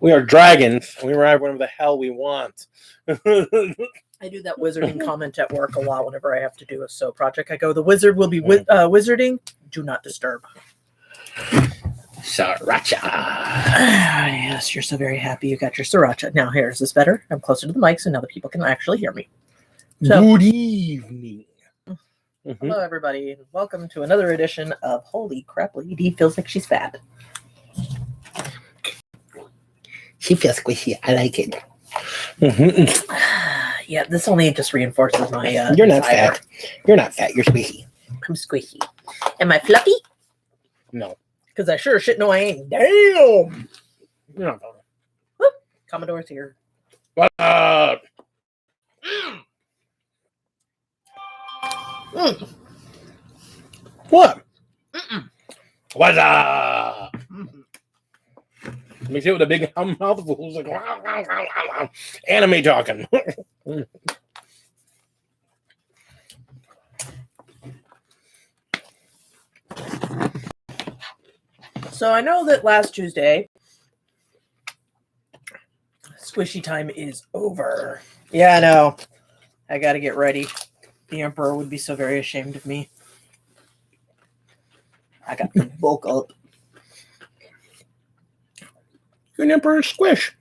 We are dragons. We ride whatever the hell we want. I do that wizarding comment at work a lot whenever I have to do a SO project. I go, the wizard will be wizarding. Do not disturb. Sriracha. Yes, you're so very happy you got your sriracha. Now, here, is this better? I'm closer to the mic, so now the people can actually hear me. So, good evening. Hello, everybody. Welcome to another edition of Holy Crap, Lady Feels Like She's Fat. She feels squishy. I like it. Yeah, this only just reinforces my You're not desire. fat. You're not fat. You're squishy. I'm squishy. Am I fluffy? No. Because I sure shit no I ain't. Damn! You're not fat. Whoop. Commodore's here. What up? What? What's up? Let me see it with a big mouthful. Who's like anime talking. So I know that last Tuesday, squishy time is over. Yeah, I know. I gotta get ready. The Emperor would be so very ashamed of me. I got to bulk up. You're an Emperor Squish.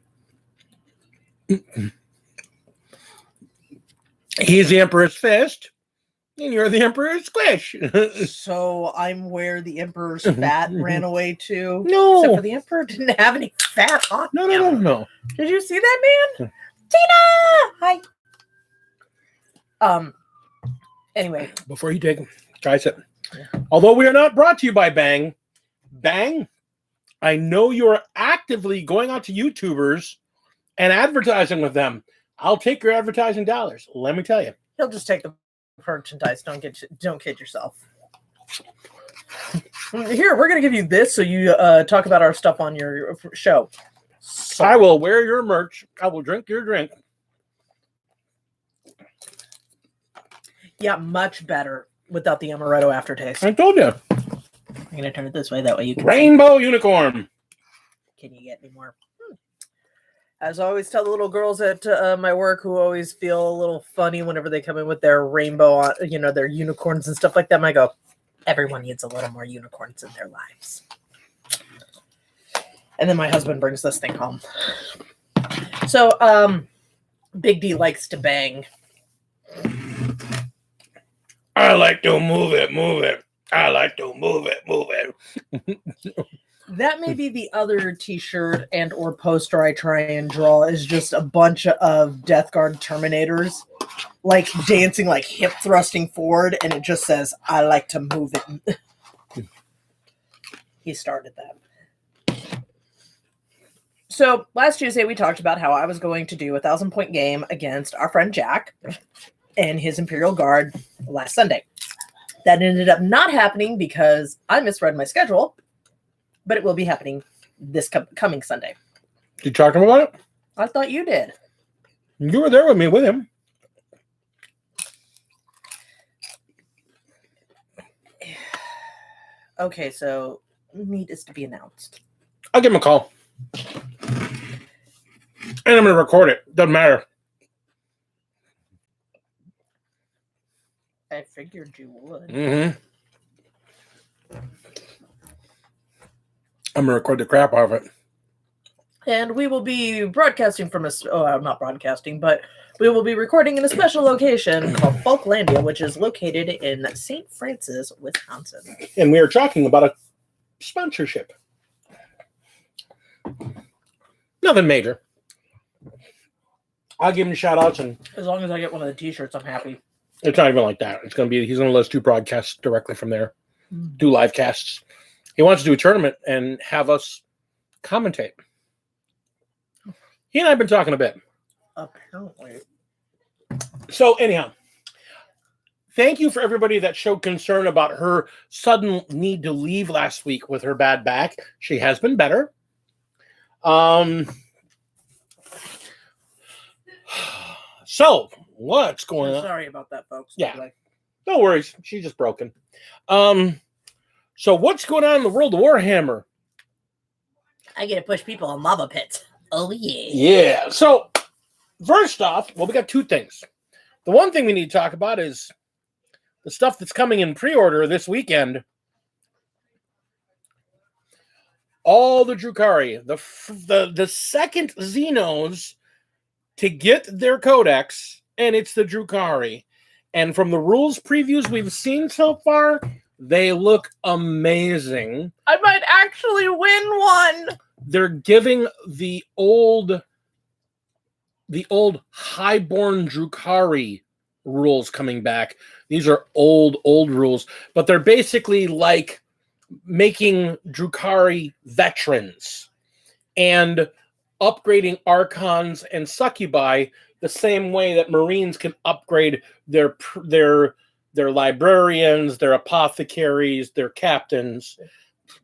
He's the Emperor's Fist, and you're the Emperor's Squish. So I'm where the Emperor's fat ran away to. No. Except for the Emperor didn't have any fat on him. No. Did you see that, man? Tina! Hi. Anyway. Before you take guys, although we are not brought to you by Bang, I know you're actively going out to YouTubers and advertising with them. I'll take your advertising dollars. Let me tell you. He'll just take the merchandise. Don't kid yourself. Here, we're gonna give you this so you talk about our stuff on your show. So, I will wear your merch. I will drink your drink. yeah, much better without the amaretto aftertaste. I told you. I'm gonna turn it this way. That way you can Rainbow unicorn. Can you get any more? As I always tell the little girls at my work who always feel a little funny whenever they come in with their rainbow, their unicorns and stuff like that, I go, everyone needs a little more unicorns in their lives. And then my husband brings this thing home. So, Big D likes to bang. I like to move it. I like to move it. That may be the other t-shirt and or poster I try and draw is just a bunch of Death Guard Terminators like dancing, like hip thrusting forward, and it just says, I like to move it. He started that. So last Tuesday we talked about how I was going to do a 1,000-point game against our friend Jack and his Imperial Guard last Sunday. That ended up not happening because I misread my schedule, but it will be happening this coming Sunday. Did you talk to him about it? I thought you did. You were there with me with him. Okay, so meet is to be announced. I'll give him a call. And I'm going to record it. Doesn't matter. I figured you would. Mm-hmm. I'm going to record the crap out of it. And we will be broadcasting from not broadcasting, but we will be recording in a special location called Folklandia, which is located in St. Francis, Wisconsin. And we are talking about a sponsorship. Nothing major. I'll give him shout outs, and As long as I get one of the t-shirts, I'm happy. it's not even like that. He's going to let us do broadcasts directly from there. Do live casts. He wants to do a tournament and have us commentate. He and I have been talking a bit. Apparently. So anyhow, thank you for everybody that showed concern about her sudden need to leave last week with her bad back. She has been better. So what's going on? Sorry about that, folks. Yeah. No worries. She's just broken. So what's going on in the world of Warhammer? I get to push people in lava pits. Oh, yeah. Yeah. So, first off, well, we got two things. The one thing we need to talk about is the stuff that's coming in pre-order this weekend. All the Drukhari, the second Xenos to get their codex, and it's the Drukhari. And from the rules previews we've seen so far, they look amazing. I might actually win one. They're giving the old highborn Drukhari rules coming back. These are old rules, but they're basically like making Drukhari veterans and upgrading Archons and Succubi the same way that Marines can upgrade their librarians, their apothecaries, their captains.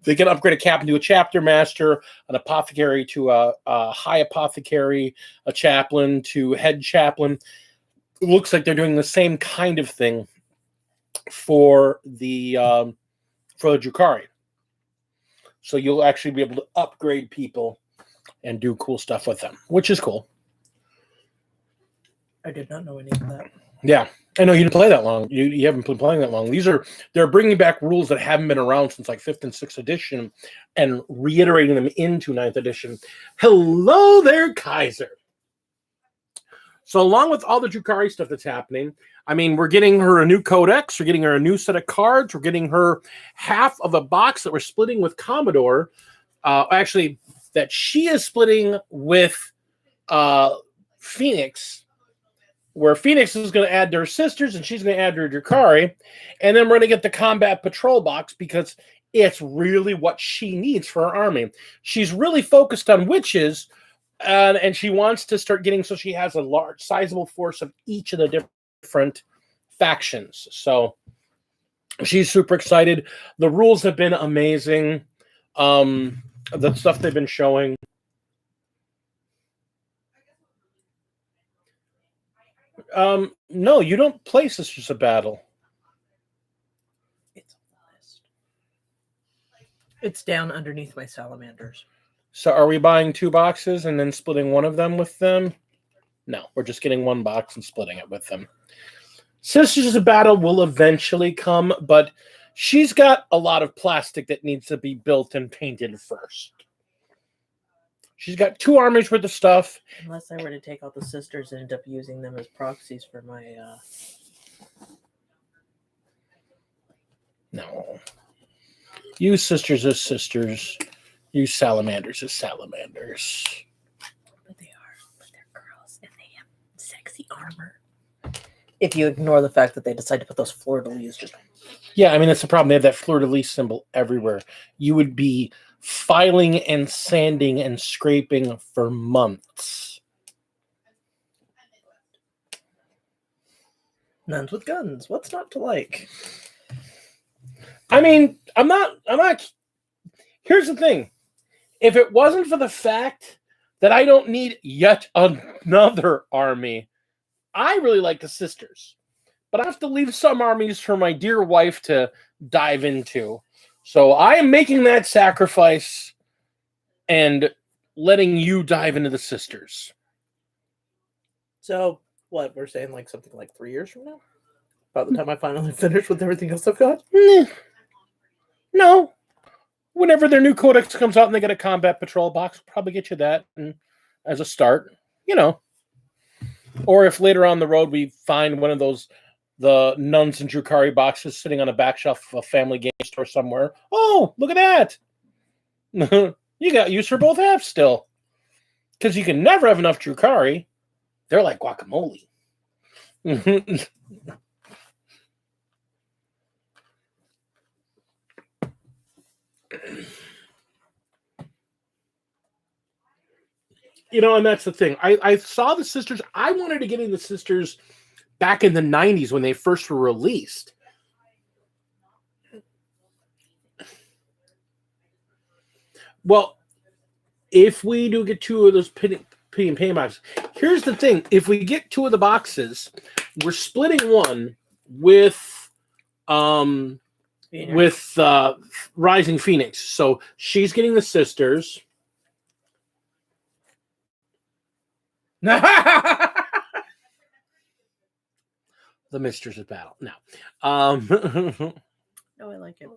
They can upgrade a captain to a chapter master, an apothecary to a high apothecary, a chaplain to head chaplain. It looks like they're doing the same kind of thing for the Drukhari. So you'll actually be able to upgrade people and do cool stuff with them, which is cool. I did not know any of that. Yeah. I know you didn't play that long. You haven't been playing that long. They're bringing back rules that haven't been around since like 5th and 6th edition and reiterating them into 9th edition. Hello there, Kaiser. So along with all the Drukhari stuff that's happening, I mean, we're getting her a new codex. We're getting her a new set of cards. We're getting her half of a box that we're splitting with Commodore. Actually, that she is splitting with Phoenix, where Phoenix is going to add to her sisters and she's going to add to her Drukhari. And then we're going to get the combat patrol box because it's really what she needs for her army. She's really focused on witches, and she wants to start getting so she has a large, sizable force of each of the different factions. So she's super excited. The rules have been amazing. The stuff they've been showing. No, you don't play Sisters of Battle. It's on the list. It's down underneath my salamanders. So are we buying 2 boxes and then splitting one of them with them? No, we're just getting 1 box and splitting it with them. Sisters of Battle will eventually come, but she's got a lot of plastic that needs to be built and painted first. She's got 2 armies worth of stuff. Unless I were to take out the sisters and end up using them as proxies for my... No. Use sisters as sisters. Use salamanders as salamanders. But they are. But they're girls and they have sexy armor. If you ignore the fact that they decide to put those fleur-de-lis just... Yeah, I mean, that's the problem. They have that fleur-de-lis symbol everywhere. You would be filing and sanding and scraping for months. Nuns with guns. What's not to like? I mean, I'm not. Here's the thing. If it wasn't for the fact that I don't need yet another army, I really like the sisters. But I have to leave some armies for my dear wife to dive into. So I am making that sacrifice and letting you dive into the sisters. So, what, we're saying like something like 3 years from now? By the time I finally finish with everything else I've got? No. Whenever their new codex comes out and they get a combat patrol box, we'll probably get you that as a start. Or if later on the road we find one of those the Nuns and Drukhari boxes sitting on a back shelf of a family game store somewhere. Oh, look at that. You got use for both halves still. Because you can never have enough Drukhari. They're like guacamole. And that's the thing. I saw the sisters. I wanted to get in the sisters back in the 90s when they first were released. Well, if we do get 2 of those pity and pain boxes, here's the thing. If we get 2 of the boxes, we're splitting one with Rising Phoenix. So she's getting the sisters. The Mistress of Battle. No. No, I like it.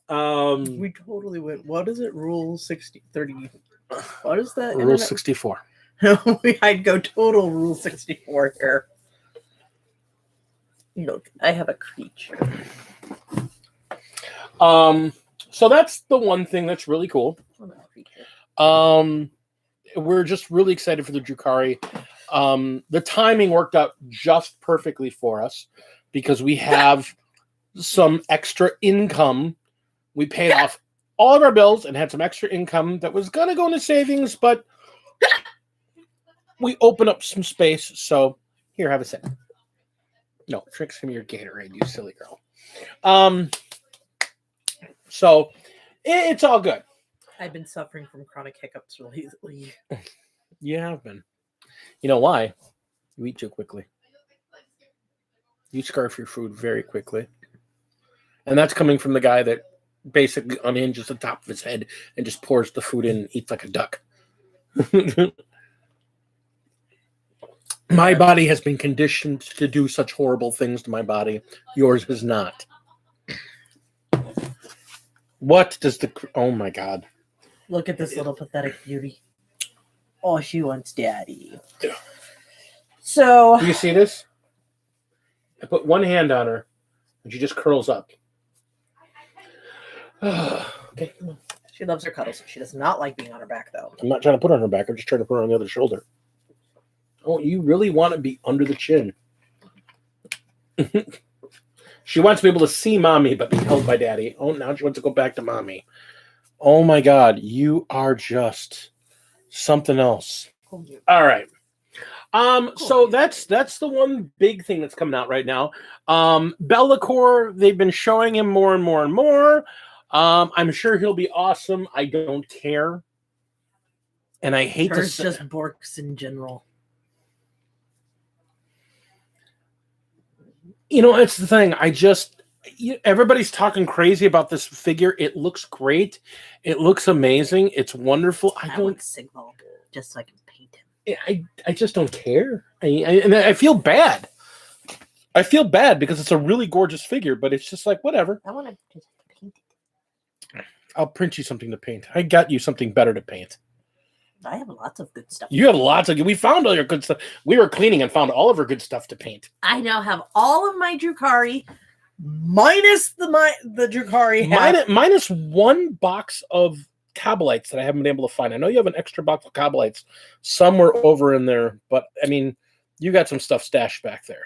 We We totally went. What is it? Rule 60, 30. What is that? Rule 64. I'd go total Rule 64 here. Look, I have a creature. So that's the one thing that's really cool. We're just really excited for the Drukhari. The timing worked out just perfectly for us because we have some extra income. We paid off all of our bills and had some extra income that was going to go into savings, but we open up some space. So here, have a sip. No, drink some of your Gatorade, you silly girl. So it's all good. I've been suffering from chronic hiccups lately. You have been. You know why? You eat too quickly. You scarf your food very quickly. And that's coming from the guy that basically unhinges the top of his head and just pours the food in and eats like a duck. My body has been conditioned to do such horrible things to my body. Yours has not. What does the... Oh, my God. Look at this little pathetic beauty. Oh, she wants daddy. So... Do you see this? I put one hand on her, and she just curls up. Okay, come on. She loves her cuddles. She does not like being on her back, though. I'm not trying to put her on her back. I'm just trying to put her on the other shoulder. Oh, you really want to be under the chin. She wants to be able to see mommy, but be held by daddy. Oh, now she wants to go back to mommy. Oh, my God. You are just something else. All right. So that's the one big thing that's coming out right now. Bellacore, they've been showing him more and more and more. I'm sure he'll be awesome. I don't care. And I hate It's just Borks in general. You know, it's the thing. Everybody's talking crazy about this figure. It looks great. It looks amazing. It's wonderful. I want Sigma just so I can paint him. I just don't care. And I feel bad. I feel bad because it's a really gorgeous figure, but it's just like, whatever. I want to just paint it. I'll print you something to paint. I got you something better to paint. I have lots of good stuff. You have lots of... We found all your good stuff. We were cleaning and found all of our good stuff to paint. I now have all of my Drukhari minus the Drukhari. Minus one box of Kabalites that I haven't been able to find. I know you have an extra box of Kabalites somewhere over in there, but I mean, you got some stuff stashed back there.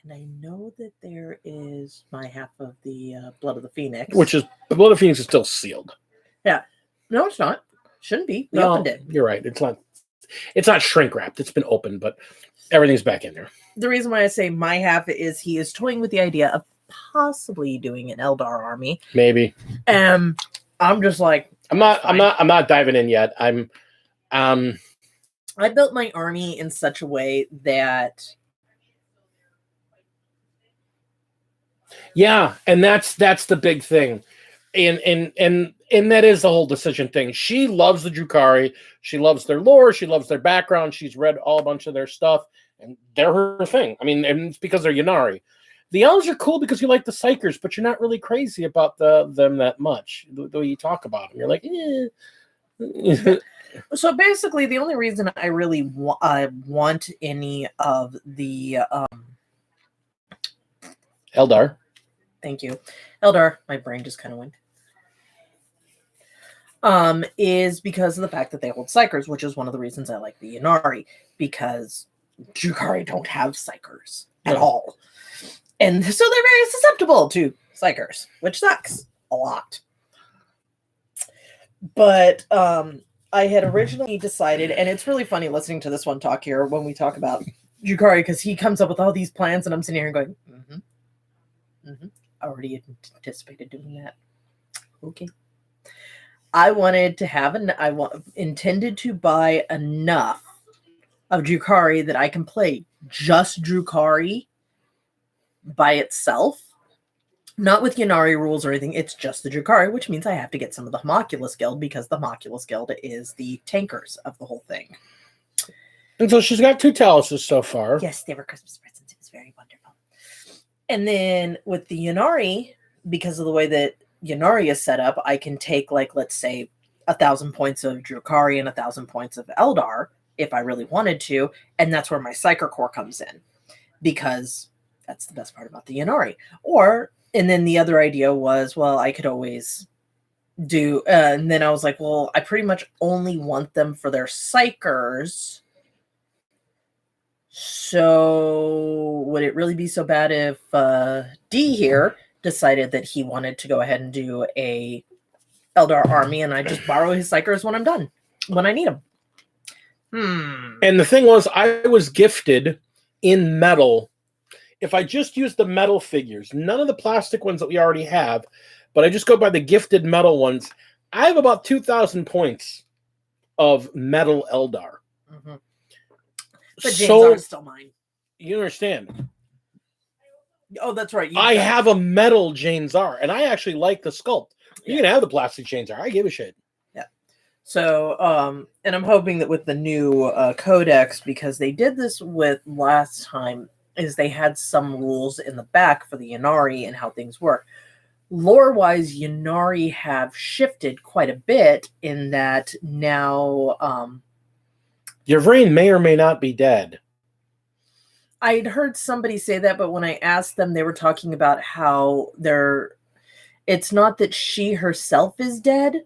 And I know that there is my half of the Blood of the Phoenix. Which is... The Blood of the Phoenix is still sealed. Yeah. No, it's not. Shouldn't be. We opened it. You're right. It's not shrink wrapped. It's been opened, but everything's back in there. The reason why I say my half is he is toying with the idea of possibly doing an Eldar army. Maybe. I'm just like, I'm not diving in yet. I built my army in such a way that... Yeah, and that's the big thing. And that is the whole decision thing. She loves the Drukhari. She loves their lore. She loves their background. She's read a bunch of their stuff, and they're her thing. I mean, and it's because they're Ynnari. The elves are cool because you like the Psykers, but you're not really crazy about them that much. The way you talk about them, you're like, eh. So basically, the only reason I really want any of the Eldar. Thank you, Eldar. My brain just kind of went. Is because of the fact that they hold Psykers, which is one of the reasons I like the Ynnari, because Drukhari don't have Psykers at all. And so they're very susceptible to Psykers, which sucks a lot. But I had originally decided, and it's really funny listening to this one talk here when we talk about Drukhari, because he comes up with all these plans, and I'm sitting here going, I already anticipated doing that. Okay. I wanted to have intended to buy enough of Drukhari that I can play just Drukhari by itself Not with Yannari rules or anything. It's just the Drukhari, which means I have to get some of the Homunculus Guild because the Homunculus Guild is the tankers of the whole thing. And so she's got 2 Taluses so far. Yes, they were Christmas presents. It was very wonderful. And then with the Yannari, because of the way that Yannari is set up, I can take, like, let's say 1,000 points of Drukhari and 1,000 points of Eldar if I really wanted to. And that's where my Psyker Core comes in, because that's the best part about the Yannari. And then the other idea was, well, I could always do, and then I was like, well, I pretty much only want them for their Psychers. So would it really be so bad if D here decided that he wanted to go ahead and do a Eldar army, and I just borrow his Psychers when I'm done, when I need them? And the thing was, I was gifted in metal. If I just use the metal figures, none of the plastic ones that we already have, but I just go by the gifted metal ones, I have about 2,000 points of metal Eldar. Mm-hmm. But James is still mine. You understand? Oh, that's right. I have a metal Jane Czar, and I actually like the sculpt. You can have the plastic Jane Czar. I give a shit. Yeah. So, and I'm hoping that with the new codex, because they did this with last time, is they had some rules in the back for the Yannari and how things work. Lore-wise, Yannari have shifted quite a bit in that now... Yvraine may or may not be dead. I'd heard somebody say that, but when I asked them, they were talking about how it's not that she herself is dead.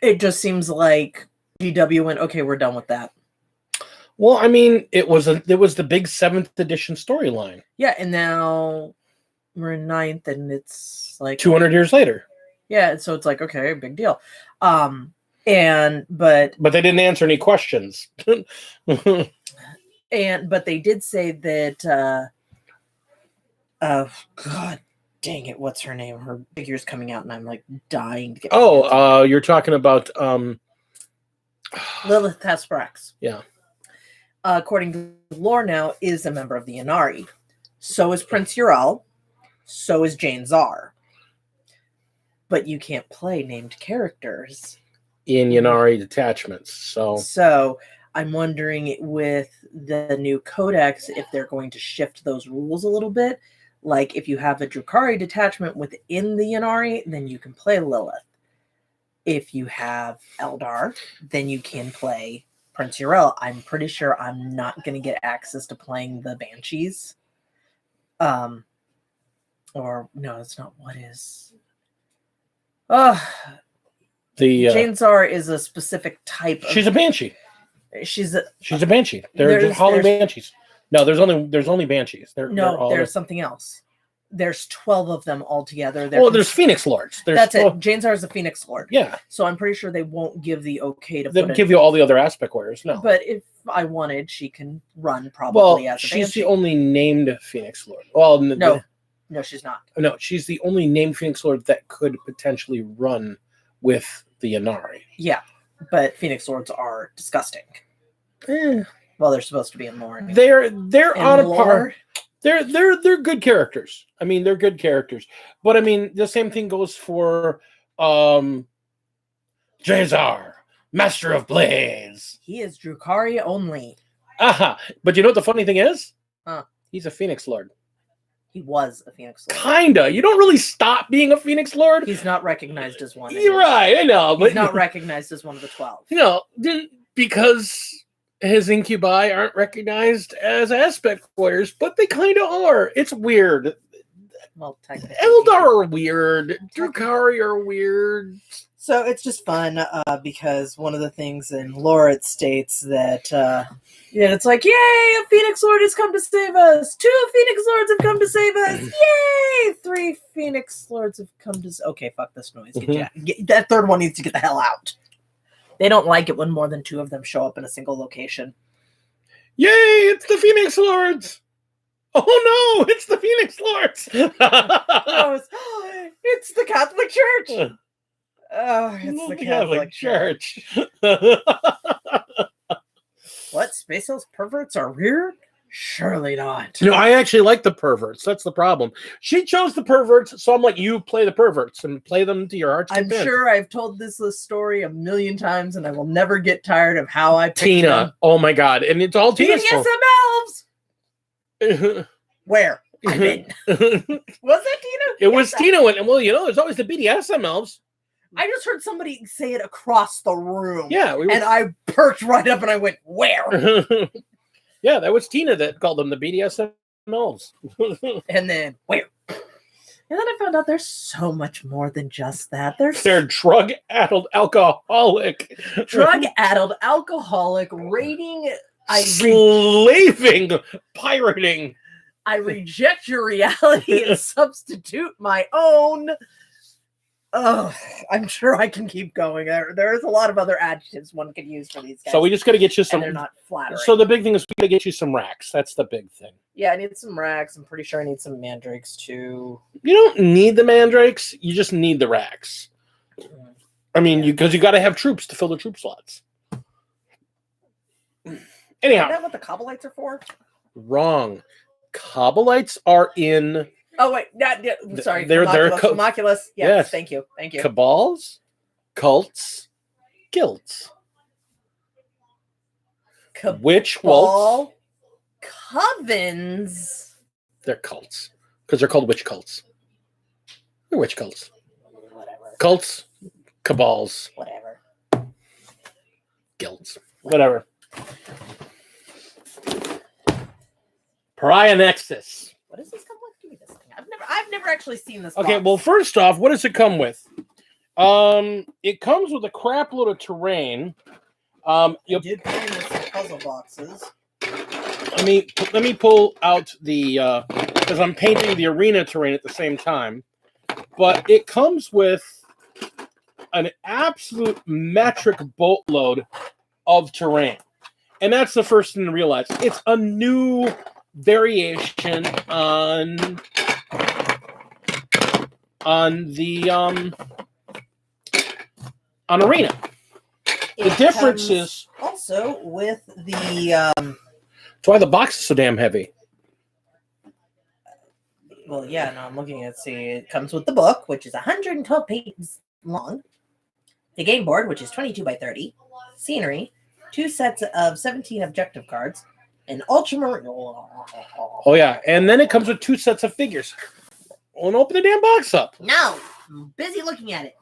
It just seems like GW went, okay, we're done with that. Well, I mean, it was the big 7th edition storyline. Yeah, and now we're in 9th, and it's like 200 years later. Yeah, so it's like, okay, big deal. But they didn't answer any questions. But they did say that God dang it, what's her name? Her figure's coming out, and I'm like dying to get. You're talking about Lilith Hasprax. Yeah. According to lore now, is a member of the Yannari. So is Prince Ural. So is Jane Czar. But you can't play named characters in Yannari detachments. So I'm wondering with the new codex if they're going to shift those rules a little bit. Like if you have a Drukhari detachment within the Yannari, then you can play Lilith. If you have Eldar, then you can play Prince Ural. I'm pretty sure I'm not going to get access to playing the Banshees. Or no, it's not. What is? Jane Czar is a specific type. She's a Banshee. She's a Banshee. There's Holly Banshees. No, there's only Banshees. There's something else. There's 12 of them altogether. There's Phoenix Lords. That's it. Jane Czar is a Phoenix Lord. Yeah. So I'm pretty sure they won't give the okay to. They'll give you all the other aspect warriors. No. But if I wanted, she can run probably as a she's Banshee. the only named Phoenix Lord. Well, no, she's not. No, she's the only named Phoenix Lord that could potentially run with the Yannari. Yeah, but Phoenix Lords are disgusting. Well, they're supposed to be in lore. Anyway. They're on a par. They're good characters. I mean, they're good characters. But I mean, the same thing goes for Jazar, Master of Blades. He is Drukhari only. But you know what the funny thing is? Huh. He's a Phoenix Lord. He was a Phoenix Lord. Kinda. You don't really stop being a Phoenix Lord. He's not recognized as one. You're right. I know. But he's not recognized as one of the 12. Because his incubi aren't recognized as aspect warriors, but they kind of are. It's weird. Well, technically. Eldar are weird. Drukhari are weird. So it's just fun because one of the things in lore it states that it's like, yay, a Phoenix Lord has come to save us. 2 Phoenix Lords have come to save us. Yay! 3 Phoenix Lords have come to. Okay, fuck this noise. That third one needs to get the hell out. They don't like it when more than 2 of them show up in a single location. Yay! It's the Phoenix Lords. Oh no! It's the Phoenix Lords. It's the Catholic Church. Oh, it's the Catholic Church. What? Space Hills perverts are weird? Surely not. No, I actually like the perverts. That's the problem. She chose the perverts, so I'm like, you play the perverts and play them to your heart's I'm content. sure I've told this story a million times, and I will never get tired of how I picked Tina. them. Oh my god. And it's all Tina's fault. BDSM elves! Where? I mean, was that Tina? It was Tina. Well, there's always the BDSM elves. I just heard somebody say it across the room. Yeah. And I perked right up and I went, where? Yeah, that was Tina that called them the BDSM elves. And then, where? And then I found out there's so much more than just that. They're drug-addled alcoholic. Drug-addled alcoholic raiding. Slaving, pirating. I reject your reality and substitute my own. Oh, I'm sure I can keep going. There's a lot of other adjectives one could use for these guys. So we just got to get you some. And they're not flattering. So the big thing is we got to get you some racks. That's the big thing. Yeah, I need some racks. I'm pretty sure I need some mandrakes too. You don't need the mandrakes. You just need the racks. I mean, because you got to have troops to fill the troop slots. Anyhow. Is that what the Cobblites are for? Wrong. Cobblites are in. Oh wait, sorry. They're homunculus. Yes, thank you. Cabals, cults, guilds. Witch waltz. Covens. They're cults because they're called witch cults. They're witch cults. Whatever. Cults, cabals. Whatever. Guilds. Whatever. Pariah Nexus. What does this come with? Give me this thing. I've never actually seen this. Okay, box. well, first off, what does it come with? It comes with a crap load of terrain. You did play with some puzzle boxes. Let me pull out the because I'm painting the arena terrain at the same time. But it comes with an absolute metric boatload of terrain, and that's the first thing to realize. It's a new variation on the on arena. The difference is also with the that's why the box is so damn heavy. Well, yeah, no, I'm looking at see. It comes with the book, which is 112 pages long, the game board, which is 22 by 30, scenery, 2 sets of 17 objective cards, an ultramarine. Oh yeah, and then it comes with 2 sets of figures. Well, open the damn box up. No, I'm busy looking at it.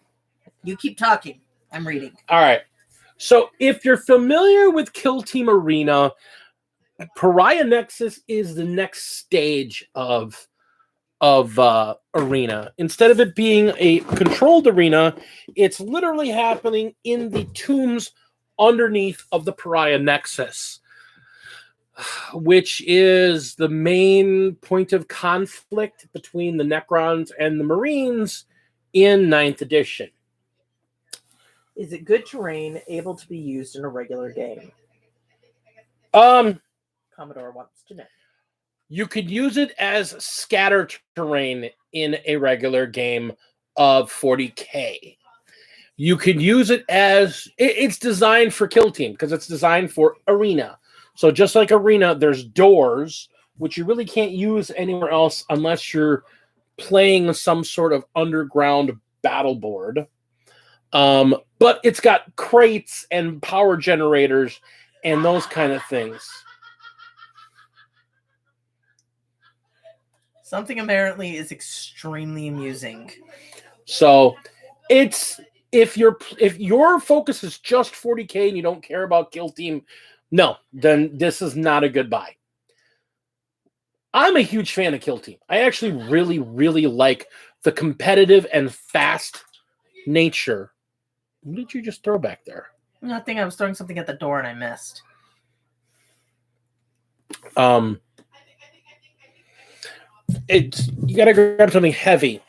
You keep talking. I'm reading. All right. So if you're familiar with Kill Team Arena, Pariah Nexus is the next stage of arena. Instead of it being a controlled arena, it's literally happening in the tombs underneath of the Pariah Nexus, which is the main point of conflict between the Necrons and the Marines in 9th edition. Is it good terrain able to be used in a regular game? Commodore wants to know. You could use it as scatter terrain in a regular game of 40K. You could use it as it's designed for Kill Team because it's designed for arena. So just like arena, there's doors, which you really can't use anywhere else unless you're playing some sort of underground battle board. But it's got crates and power generators and those kind of things. Something apparently is extremely amusing. So it's if your focus is just 40K and you don't care about Kill Team, no, then this is not a good buy. I'm a huge fan of Kill Team. I actually really, really like the competitive and fast nature. What did you just throw back there? I think I was throwing something at the door and I missed. You gotta grab something heavy.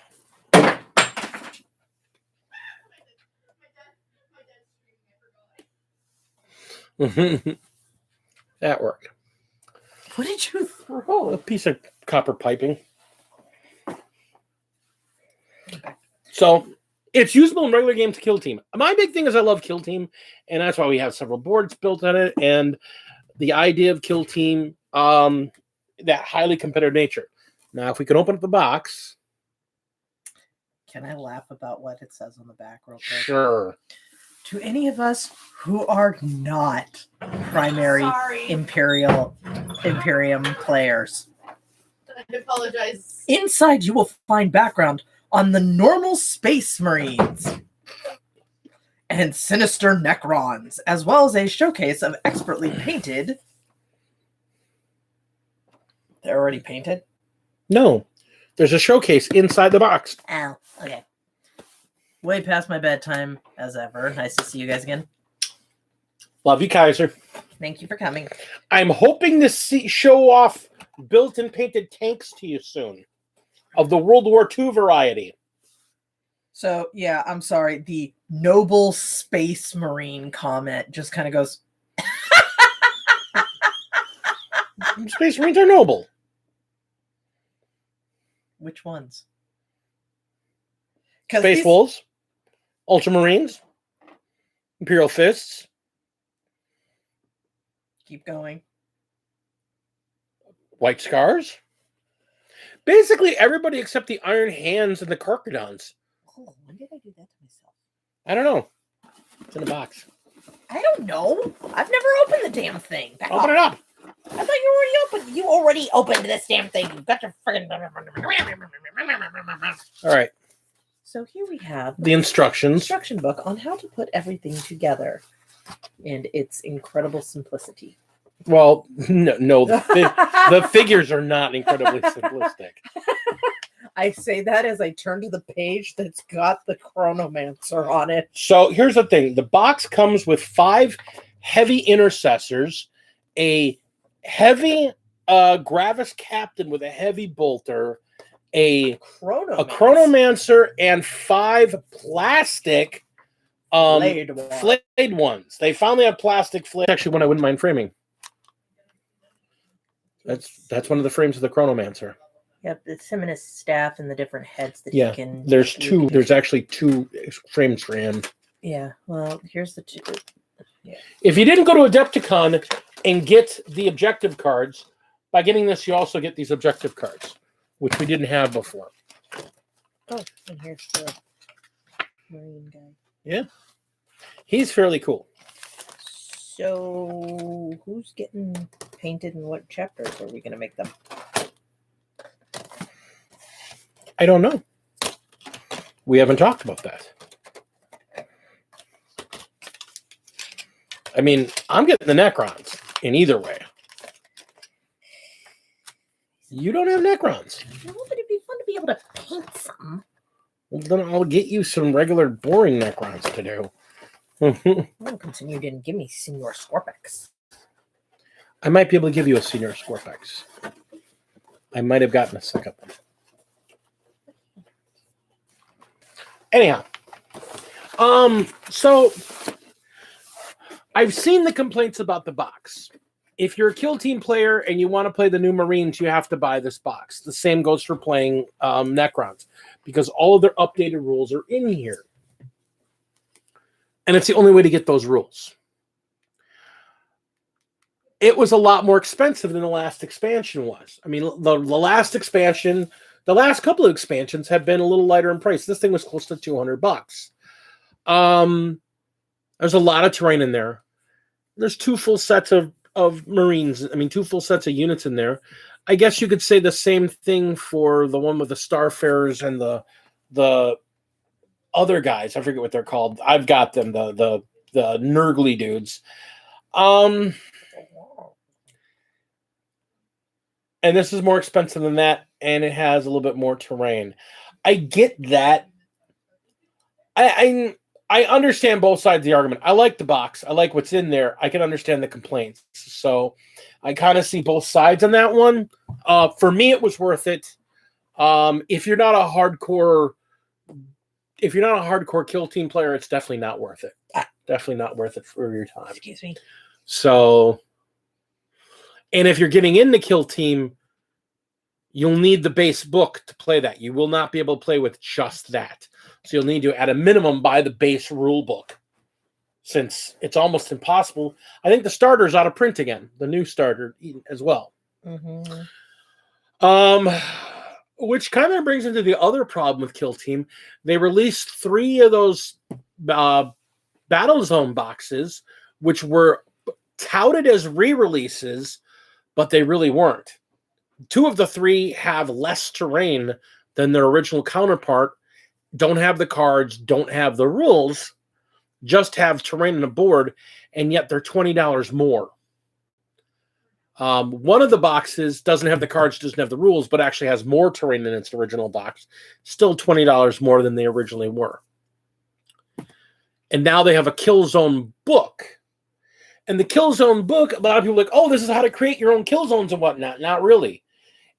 That worked. What did you throw? Oh, a piece of copper piping. So it's usable in regular games to Kill Team. My big thing is I love Kill Team, and that's why we have several boards built on it. And the idea of Kill Team, that highly competitive nature. Now, if we can open up the box. Can I laugh about what it says on the back real quick? Sure. To any of us who are not primary Imperium players, I apologize. inside you will find background on the normal Space Marines and sinister Necrons, as well as a showcase of expertly painted. They're already painted? No. There's a showcase inside the box. Oh, okay. Way past my bedtime, as ever. Nice to see you guys again. Love you, Kaiser. Thank you for coming. I'm hoping to show off built and painted tanks to you soon of the World War II variety. So, yeah, I'm sorry. The noble Space Marine comment just kind of goes... Space Marines are noble. Which ones? Space Wolves, Ultramarines, Imperial Fists. Keep going. White Scars. Basically, everybody except the Iron Hands and the Carcadons. Oh, when did I do that to myself? I don't know. It's in a box. I don't know. I've never opened the damn thing. Open it up. I thought you already opened. You already opened this damn thing. You've got your friggin'. All right. So here we have The instructions. instruction book on how to put everything together, and its incredible simplicity. Well, no, the figures are not incredibly simplistic. I say that as I turn to the page that's got the Chronomancer on it. So here's the thing. The box comes with 5 heavy intercessors, a heavy Gravis Captain with a heavy bolter, a Chronomancer, and 5 plastic flayed ones. They finally have plastic flayed. Actually, one I wouldn't mind framing. That's one of the frames of the Chronomancer. Yep, it's him and his staff and the different heads that Yeah, he can. there's 2. There's actually 2 frames for him. Yeah, well, here's the 2. Yeah. If you didn't go to Adepticon and get the objective cards, by getting this, you also get these objective cards, which we didn't have before. Oh, and here's the Marine guy. Yeah. He's fairly cool. So, who's getting painted and what chapters are we going to make them? I don't know. We haven't talked about that. I mean, I'm getting the Necrons in either way. You don't have Necrons. No, but it'd be fun to be able to paint some. Well, then I'll get you some regular boring Necrons to do. Well, considering you didn't give me Senior Scorpex. I might be able to give you a Senior Scorpex. I might have gotten a second one. Anyhow, so I've seen the complaints about the box. If you're a Kill Team player and you want to play the new Marines, you have to buy this box. The same goes for playing Necrons, because all of their updated rules are in here. And it's the only way to get those rules. It was a lot more expensive than the last expansion was. I mean, the last expansion, the last couple of expansions have been a little lighter in price. This thing was close to $200. There's a lot of terrain in there. There's 2 full sets of Marines. I mean, 2 full sets of units in there. I guess you could say the same thing for the one with the Starfarers and the other guys. I forget what they're called. I've got them, the Nurgly dudes. And this is more expensive than that, and it has a little bit more terrain. I get that. I understand both sides of the argument. I like the box. I like what's in there. I can understand the complaints. So I kind of see both sides on that one. For me, it was worth it. If you're not a hardcore Kill Team player, it's definitely not worth it. Definitely not worth it for your time. Excuse me. So, and if you're getting into Kill Team, you'll need the base book to play that. You will not be able to play with just that. So you'll need to, at a minimum, buy the base rule book. since it's almost impossible. I think the starter's out of print again, the new starter as well. Which kind of brings into the other problem with Kill Team. They released 3 of those Battle Zone boxes, which were touted as re-releases, but they really weren't. 2 of the 3 have less terrain than their original counterpart, don't have the cards, don't have the rules, just have terrain on the board, and yet they're $20 more. One of the boxes doesn't have the cards, doesn't have the rules, but actually has more terrain in its original box. Still $20 more than they originally were. And now they have a Kill Zone book. And the Kill Zone book, a lot of people are like, oh, this is how to create your own kill zones and whatnot. Not really.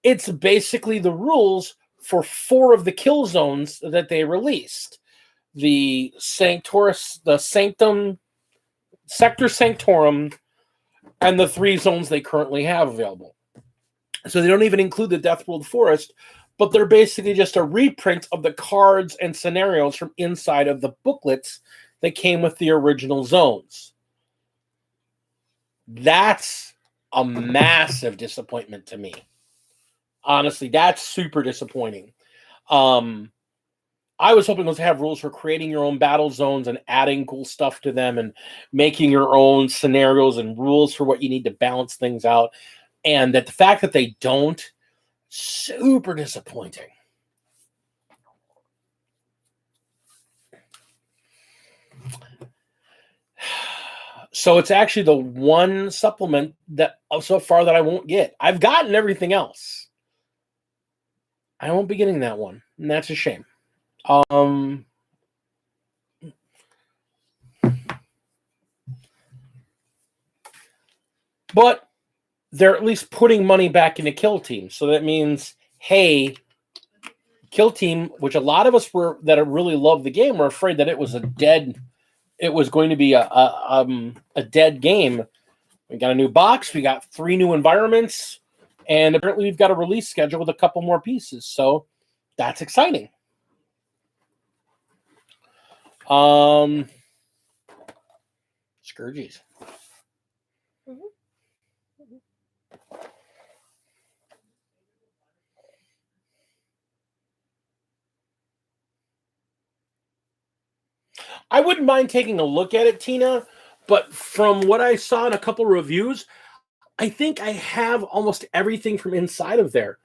It's basically the rules for 4 of the kill zones that they released. The Sanctorus, the Sanctum, Sector Sanctorum, and the 3 zones they currently have available. So they don't even include the Deathworld Forest, but they're basically just a reprint of the cards and scenarios from inside of the booklets that came with the original zones. That's a massive disappointment to me. Honestly, that's super disappointing. I was hoping to have rules for creating your own battle zones and adding cool stuff to them and making your own scenarios and rules for what you need to balance things out. And that the fact that they don't, super disappointing. So it's actually the one supplement that so far that I won't get. I've gotten everything else. I won't be getting that one, and that's a shame. But they're at least putting money back into Kill Team. So that means, hey, Kill Team, which a lot of us were that really loved the game, were afraid that it was going to be a dead game. We got a new box, we got 3 new environments, and apparently we've got a release schedule with a couple more pieces. So that's exciting. Scourges. I wouldn't mind taking a look at it, Tina, but from what I saw in a couple reviews, I think I have almost everything from inside of there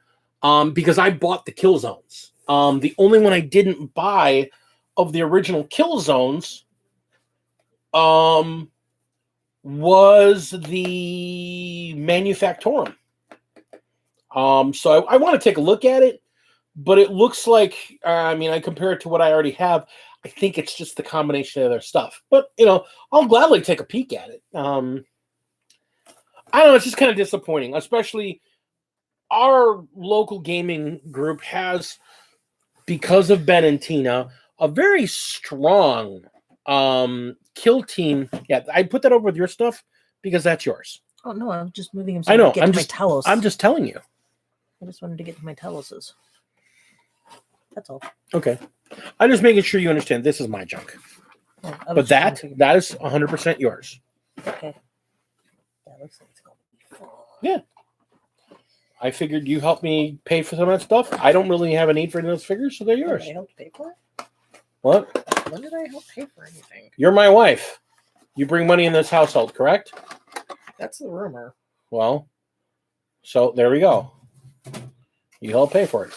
because I bought the kill zones. The only one I didn't buy of the original kill zones was the Manufactorum. So I want to take a look at it, but it looks like, I compare it to what I already have. I think it's just the combination of their stuff. But, I'll gladly take a peek at it. I don't know, it's just kind of disappointing, especially our local gaming group has, because of Ben and Tina, a very strong Kill Team. Yeah, I put that over with your stuff because that's yours. Oh, no, I'm just moving him so I know. I can get to my Talos. I'm just telling you. I just wanted to get to my Taloses. That's all. Okay. I'm just making sure you understand this is my junk. Oh, but that is 100% yours. Okay. That looks like it's going to be fun. Yeah. I figured you helped me pay for some of that stuff. I don't really have a need for any of those figures, so they're yours. Did I help pay for it? What? When did I help pay for anything? You're my wife. You bring money in this household, correct? That's the rumor. Well, so there we go. You helped pay for it.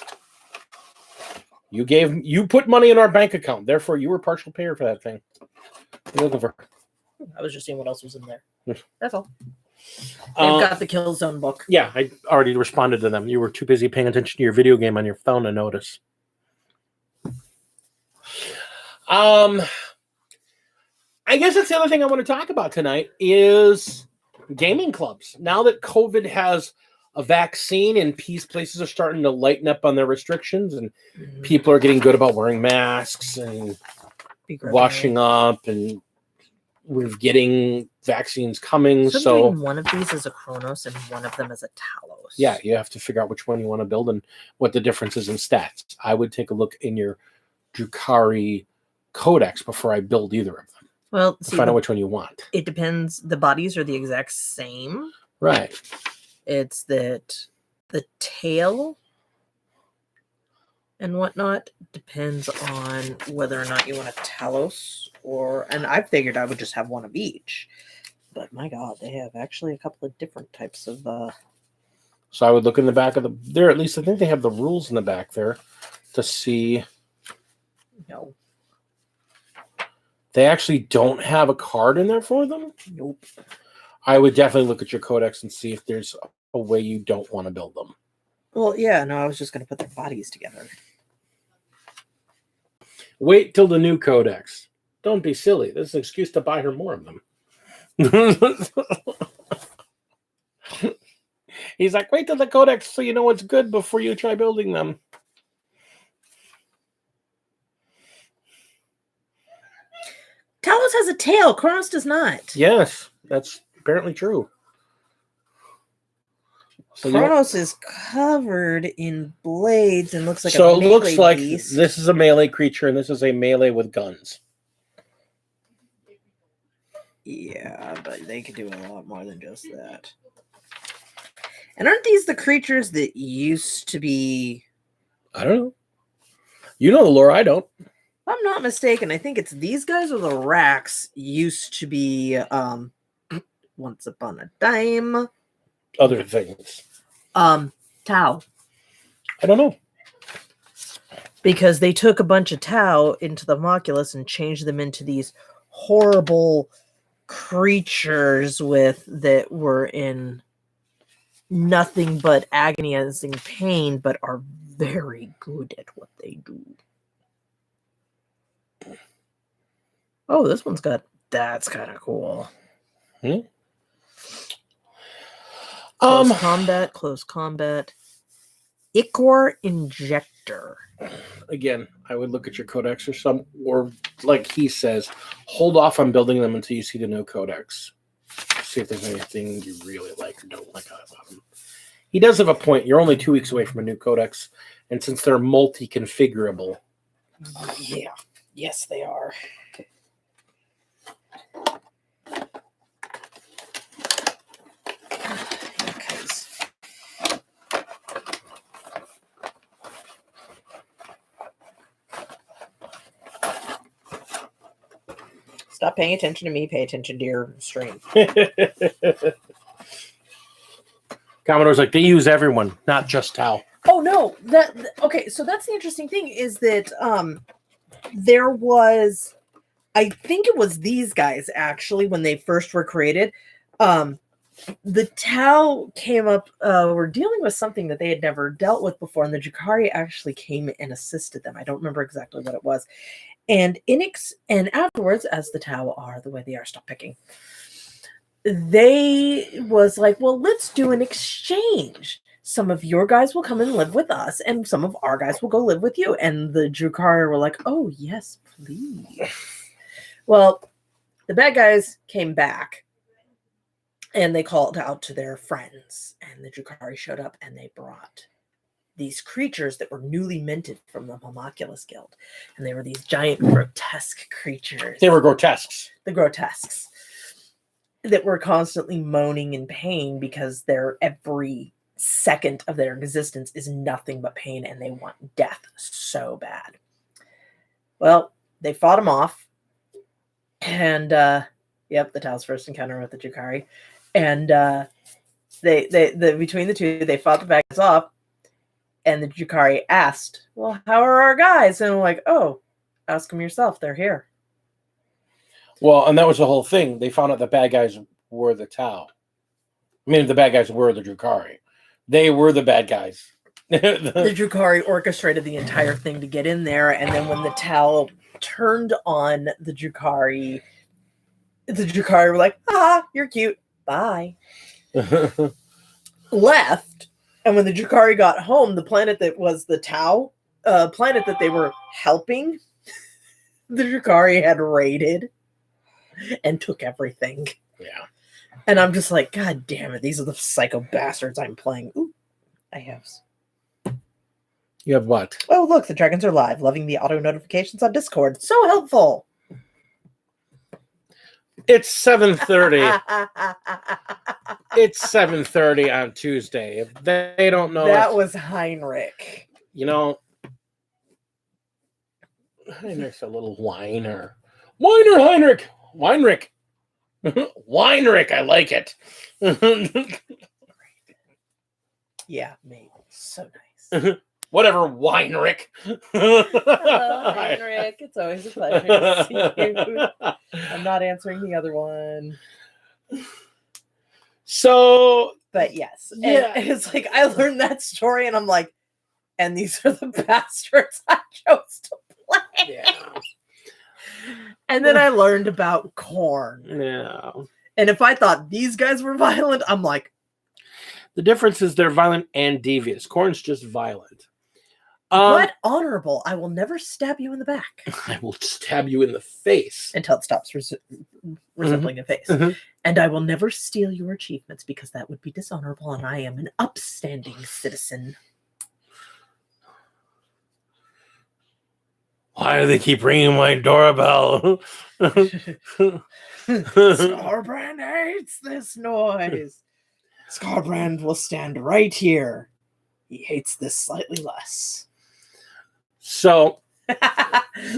You put money in our bank account. Therefore, you were partial payer for that thing. What are you looking for? I was just seeing what else was in there. That's all. I've got the Killzone book. Yeah, I already responded to them. You were too busy paying attention to your video game on your phone to notice. I guess that's the other thing I want to talk about tonight is gaming clubs. Now that COVID has a vaccine and places are starting to lighten up on their restrictions and people are getting good about wearing masks and washing up and we're getting vaccines coming. So one of these is a Kronos and one of them is a Talos. Yeah, you have to figure out which one you want to build and what the difference is in stats. I would take a look in your Drukhari Codex before I build either of them. Well, see, Find out which one you want. it depends. The bodies are the exact same. Right. It's that the tail and whatnot depends on whether or not you want a Talos or, and I figured I would just have one of each. But my God, they have actually a couple of different types of. So I would look in the back of the. There, at least I think they have the rules in the back there to see. No. They actually don't have a card in there for them. Nope. I would definitely look at your codex and see if there's a way you don't want to build them. Well, yeah, no, I was just going to put their bodies together. Wait till the new codex. Don't be silly. This is an excuse to buy her more of them. He's like, wait till the codex so you know what's good before you try building them. Talos has a tail. Kronos does not. Yes, that's apparently true. So Kronos is covered in blades and looks like so a it looks melee like beast. this is a melee creature and this is a melee with guns. Yeah, but they could do a lot more than just that. And aren't these the creatures that used to be? I don't know. You know the lore, I don't. If I'm not mistaken, I think it's these guys or the Racks used to be once upon a time. Other things. Tau. I don't know. Because they took a bunch of Tau into the Homunculus and changed them into these horrible creatures that were in nothing but agonizing pain, but are very good at what they do. Oh, this one's that's kind of cool. Close combat. Ichor Injector. Again, I would look at your codex or like he says, hold off on building them until you see the new codex. See if there's anything you really like or don't like about them. He does have a point. You're only 2 weeks away from a new codex, and since they're multi-configurable. Yeah. Yes, they are. Stop paying attention to me. Pay attention to your stream. Commodore's like, they use everyone, not just Tau. Oh, no. Okay, so that's the interesting thing is that there was, I think it was these guys, actually, when they first were created. The Tau came up, were dealing with something that they had never dealt with before, and the Drukhari actually came and assisted them. I don't remember exactly what it was. And afterwards, as the Tau are the way they are, stop picking. They was like, well, let's do an exchange. Some of your guys will come and live with us, and some of our guys will go live with you. And the Drukhari were like, oh, yes, please. Well, the bad guys came back, and they called out to their friends, and the Drukhari showed up, and they brought these creatures that were newly minted from the Homunculus Guild. And they were these giant grotesque creatures. They were grotesques. The grotesques. That were constantly moaning in pain because their every second of their existence is nothing but pain and they want death so bad. Well, they fought them off. And, the Tau's first encounter with the Drukhari. And they between the two, they fought the bad guys off. And the Drukhari asked, well, how are our guys? And I'm like, oh, ask them yourself. They're here. Well, and that was the whole thing. They found out the bad guys were the Tau. I mean, the bad guys were the Drukhari. They were the bad guys. The Drukhari orchestrated the entire thing to get in there. And then when the Tau turned on the Drukhari were like, you're cute. Bye. Left. And when the Drukhari got home, the planet that was the Tau, planet that they were helping, the Drukhari had raided and took everything. Yeah. And I'm just like, God damn it, these are the psycho bastards I'm playing. Ooh, I have. You have what? Oh, look, the dragons are live. Loving the auto notifications on Discord. So helpful. It's 7:30. It's 7:30 on Tuesday. If they don't know That it, was Heinrich. you know, Heinrich's a little whiner. Whiner, Heinrich. Weinrich. Weinrich, I like it. Yeah, mate. So nice. Whatever, Weinrich. Hello, Heinrich. It's always a pleasure to see you. I'm not answering the other one. So, But yes. Yeah. And it's like I learned that story and I'm like, and these are the bastards I chose to play. yeah. And then I learned about corn. Yeah. And if I thought these guys were violent, I'm like, The difference is they're violent and devious. Corn's just violent. but honorable. I will never stab you in the back I will stab you in the face. until it stops resembling a face. Mhm. And I will never steal your achievements because that would be dishonorable, and I am an upstanding citizen. Why do they keep ringing my doorbell? Scarbrand hates this noise. Scarbrand will stand right here. He hates this slightly less. So,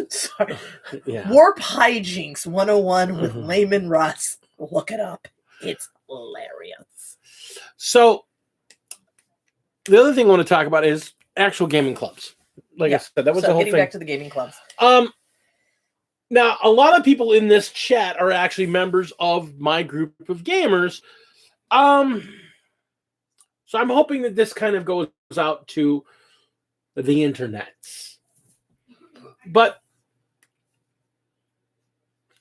Sorry. yeah. Warp Hijinks 101 with Mhm. Layman Russ. Look it up. It's hilarious. So, the other thing I want to talk about is actual gaming clubs. Like Yeah. I said, that was So the whole getting thing. back to the gaming clubs. Now, a lot of people in this chat are actually members of my group of gamers. So I'm hoping that this kind of goes out to the internets. But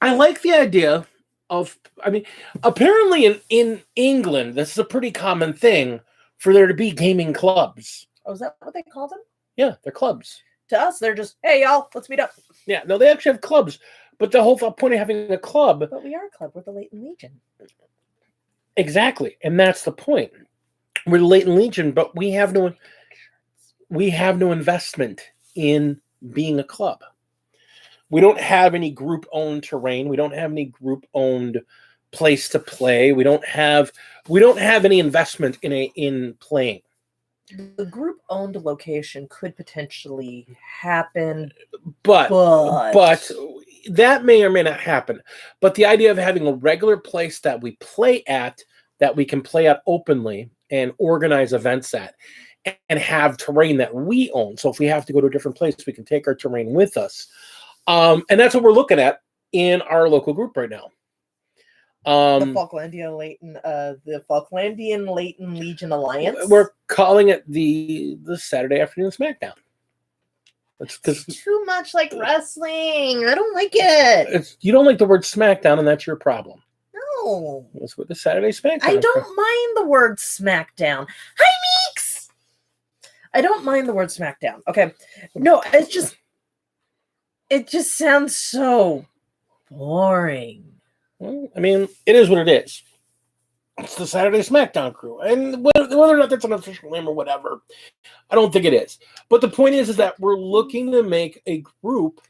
I like the idea of, I mean, apparently in England, this is a pretty common thing for there to be gaming clubs. Oh, is that what they call them? Yeah, they're clubs. To us, they're just, hey, y'all, let's meet up. Yeah, no, they actually have clubs. But the whole point of having a club, But we are a club. We're the Leighton Legion. exactly, and that's the point. We're the Leighton Legion, but we have no investment in being a club. We don't have any group-owned terrain. We don't have any group-owned place to play. We don't have any investment in playing. The group-owned location could potentially happen, But but that may or may not happen. But the idea of having a regular place that we play at, that we can play at openly and organize events at, and have terrain that we own. So if we have to go to a different place, we can take our terrain with us. And that's what we're looking at in our local group right now. the Falklandian Leighton Legion Alliance. We're calling it the Saturday afternoon SmackDown. It's because It's too much like wrestling. I don't like it. you don't like the word SmackDown, and that's your problem. No. That's what the Saturday SmackDown. I is for. don't mind the word SmackDown. Hi, Meeks! I don't mind the word SmackDown. Okay. No, it just sounds so boring. Well, I mean, it is what it is. It's the Saturday SmackDown crew. And whether or not that's an official name or whatever, I don't think it is. But the point is that we're looking to make a group,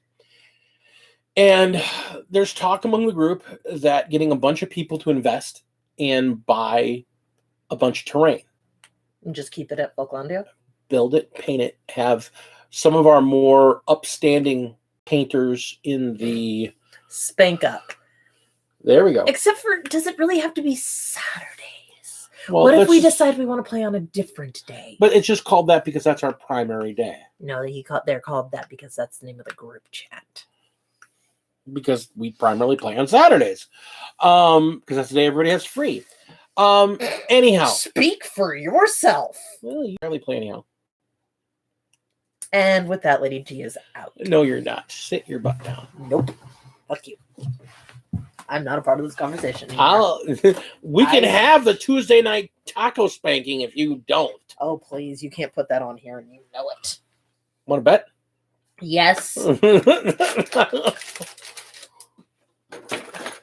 and there's talk among the group that getting a bunch of people to invest and buy a bunch of terrain. And just keep it at Falklandia? Build it, paint it, have some of our more upstanding painters in the... Spank up. There we go. Except for, does it really have to be Saturdays? Well, What if we that's- decide we want to play on a different day? But it's just called that because that's our primary day. No, they're called that because that's the name of the group chat. Because we primarily play on Saturdays. Because that's the day everybody has free. Anyhow. Speak for yourself. Well, you rarely play anyhow. And with that, Lady G is out. No, you're not. Sit your butt down. Nope. Fuck you. I'm not a part of this conversation anymore. We can have the Tuesday night taco spanking if you don't. Oh, please. You can't put that on here and you know it. Want to bet? Yes. What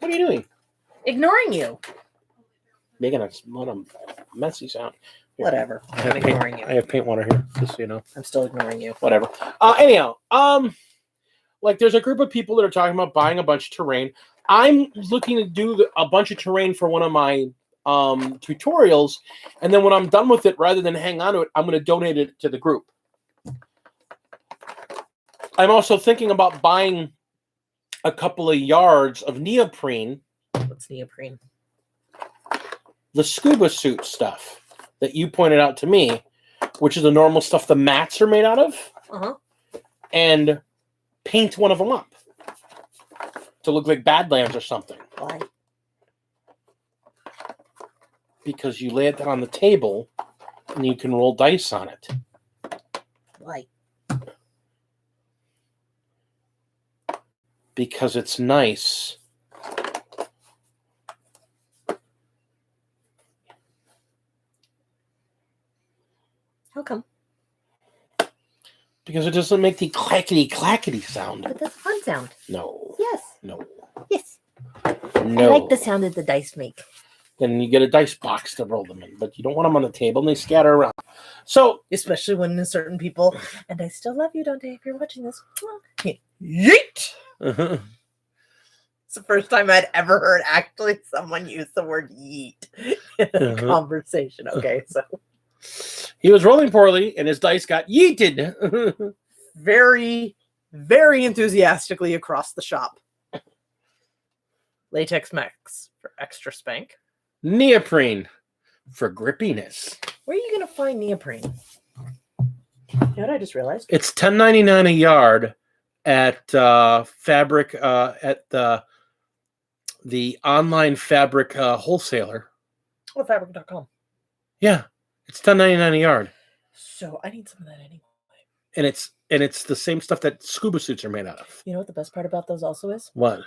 are you doing? Ignoring you. Making a messy sound. Here. Whatever. I I'm have ignoring paint, you. I have paint water here, just so you know. I'm still ignoring you. Whatever. Anyhow, like there's a group of people that are talking about buying a bunch of terrain. I'm looking to do a bunch of terrain for one of my tutorials, and then when I'm done with it, rather than hang on to it, I'm going to donate it to the group. I'm also thinking about buying a couple of yards of neoprene. What's neoprene? The scuba suit stuff that you pointed out to me, which is the normal stuff the mats are made out of, and paint one of them up to look like Badlands or something. Why? Because you lay it down on the table and you can roll dice on it. Why? Because it's nice. How come? Because it doesn't make the clackety sound. But that's a fun sound. No. Yes. No. Yes. No. I like the sound that the dice make. Then you get a dice box to roll them in, but you don't want them on the table and they scatter around. So, Especially when there's certain people, and I still love you, Dante, if you're watching this. Yeet! uh-huh. It's the first time I'd ever heard actually someone use the word yeet in a conversation. Okay, so He was rolling poorly and his dice got yeeted. very, very enthusiastically across the shop. Latex Max for extra spank. Neoprene for grippiness. Where are you going to find neoprene? You know what I just realized? It's $10.99 a yard at fabric at the online fabric wholesaler. Oh, fabric.com. Yeah, it's $10.99 a yard, So I need some of that anyway. and it's the same stuff that scuba suits are made out of. You know what the best part about those also is? What?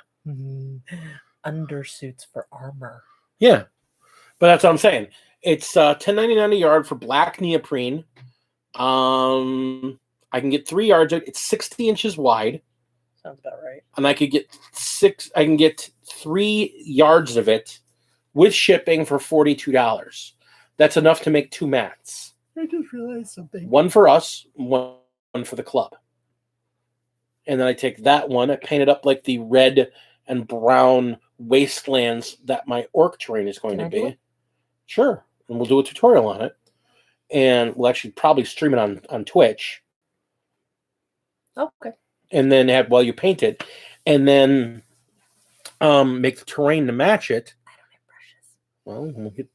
Undersuits for armor. Yeah, but that's what I'm saying. It's $10.99 a yard for black neoprene. I can get 3 yards. It's 60 inches wide. Sounds about right. And I can get 3 yards of it with shipping for $42. That's enough to make 2 mats. I just realized something. One for us, one for the club. And then I take that one, I paint it up like the red and brown wastelands that my orc terrain is going to be. Sure. And we'll do a tutorial on it. And we'll actually probably stream it on Twitch. Okay. And then while you paint it, and then make the terrain to match it. I don't have brushes. Well, what do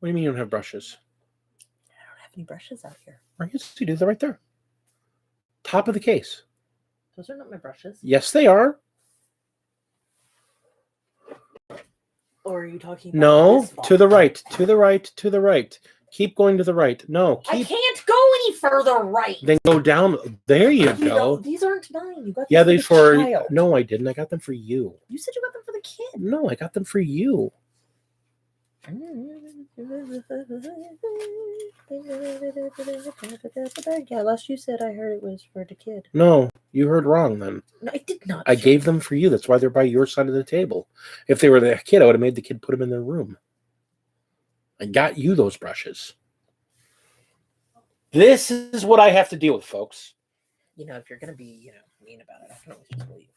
you mean you don't have brushes? I don't have any brushes out here. Yes, you do. They're right there. Top of the case. Those are not my brushes. Yes, they are. Or are you talking about No, this far? to the right, to the right, to the right. Keep going to the right. No, I keep. can't go any further right. Then go down. There you You go. know, these aren't mine. You got Yeah, these these for. the child. No, I didn't. I got them for you. You said you got them for the kid. No, I got them for you. Yeah, last you said I heard it was for the kid. No, you heard wrong then. No, I did not. I gave them for you. That's why they're by your side of the table. If they were the kid, I would have made the kid put them in their room. I got you those brushes. This is what I have to deal with, folks. You know, if you're gonna be, mean about it, I can always just leave.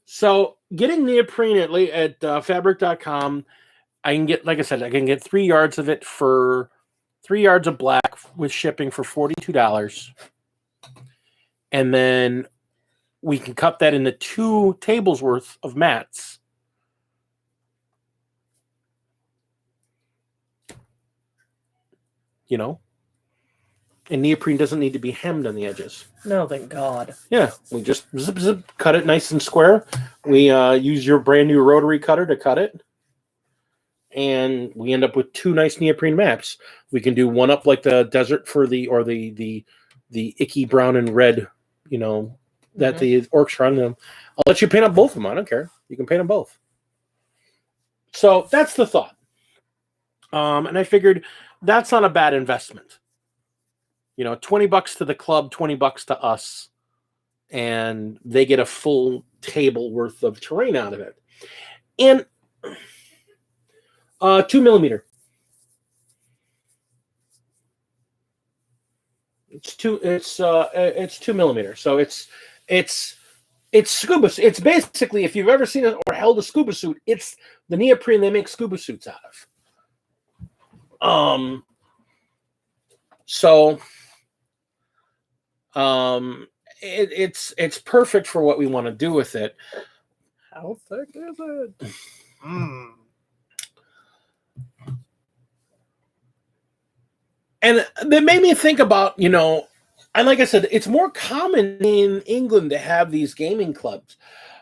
So getting neoprene at fabric.com, I can get, like I said, I can get 3 yards of it for 3 yards of black with shipping for $42. And then we can cut that into 2 tables worth of mats. You know? And neoprene doesn't need to be hemmed on the edges. No, thank God. Yeah, we just zip, cut it nice and square. We use your brand new rotary cutter to cut it. And we end up with 2 nice neoprene maps. We can do one up like the desert for the icky brown and red, that the orcs run them. I'll let you paint up both of them. I don't care. You can paint them both. So that's the thought. And I figured that's not a bad investment. $20 to the club, $20 to us, and they get a full table worth of terrain out of it. And 2 millimeter. It's 2 millimeters. So it's scuba. It's basically, if you've ever seen it or held a scuba suit, it's the neoprene they make scuba suits out of. So it's perfect for what we want to do with it. How thick is it? And that made me think about, and like I said, it's more common in England to have these gaming clubs.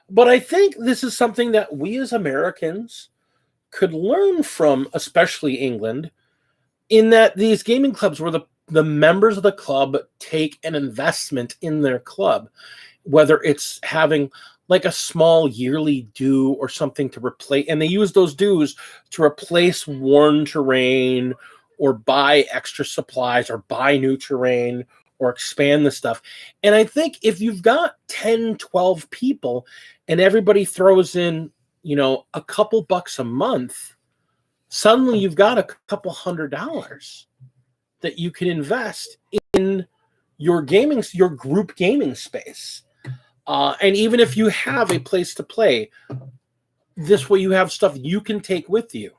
But I think this is something that we as Americans could learn from, especially England, in that these gaming clubs where the members of the club take an investment in their club, whether it's having like a small yearly due or something to replace, and they use those dues to replace worn terrain or buy extra supplies or buy new terrain or expand the stuff. And I think if you've got 10, 12 people and everybody throws in, a couple bucks a month, suddenly you've got a couple $100 that you can invest in your group gaming space. And even if you have a place to play, this way you have stuff you can take with you.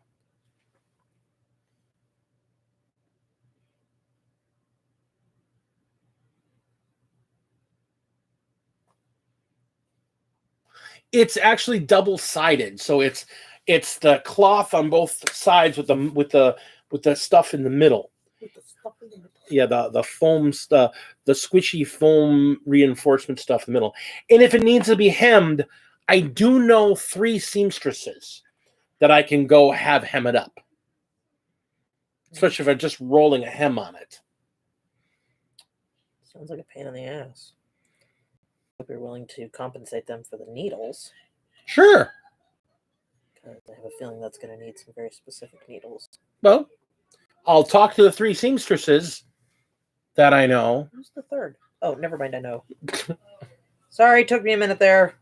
It's actually double-sided, so it's the cloth on both sides with the stuff in the middle. Yeah, the foam stuff, the squishy foam reinforcement stuff in the middle. And if it needs to be hemmed, I do know 3 seamstresses that I can go have hem it up. Especially if I'm just rolling a hem on it. Sounds like a pain in the ass. Hope you're willing to compensate them for the needles. Sure. Because I have a feeling that's going to need some very specific needles. Well, I'll talk to the 3 seamstresses that I know. Who's the third? Oh, never mind, I know. Sorry, took me a minute there.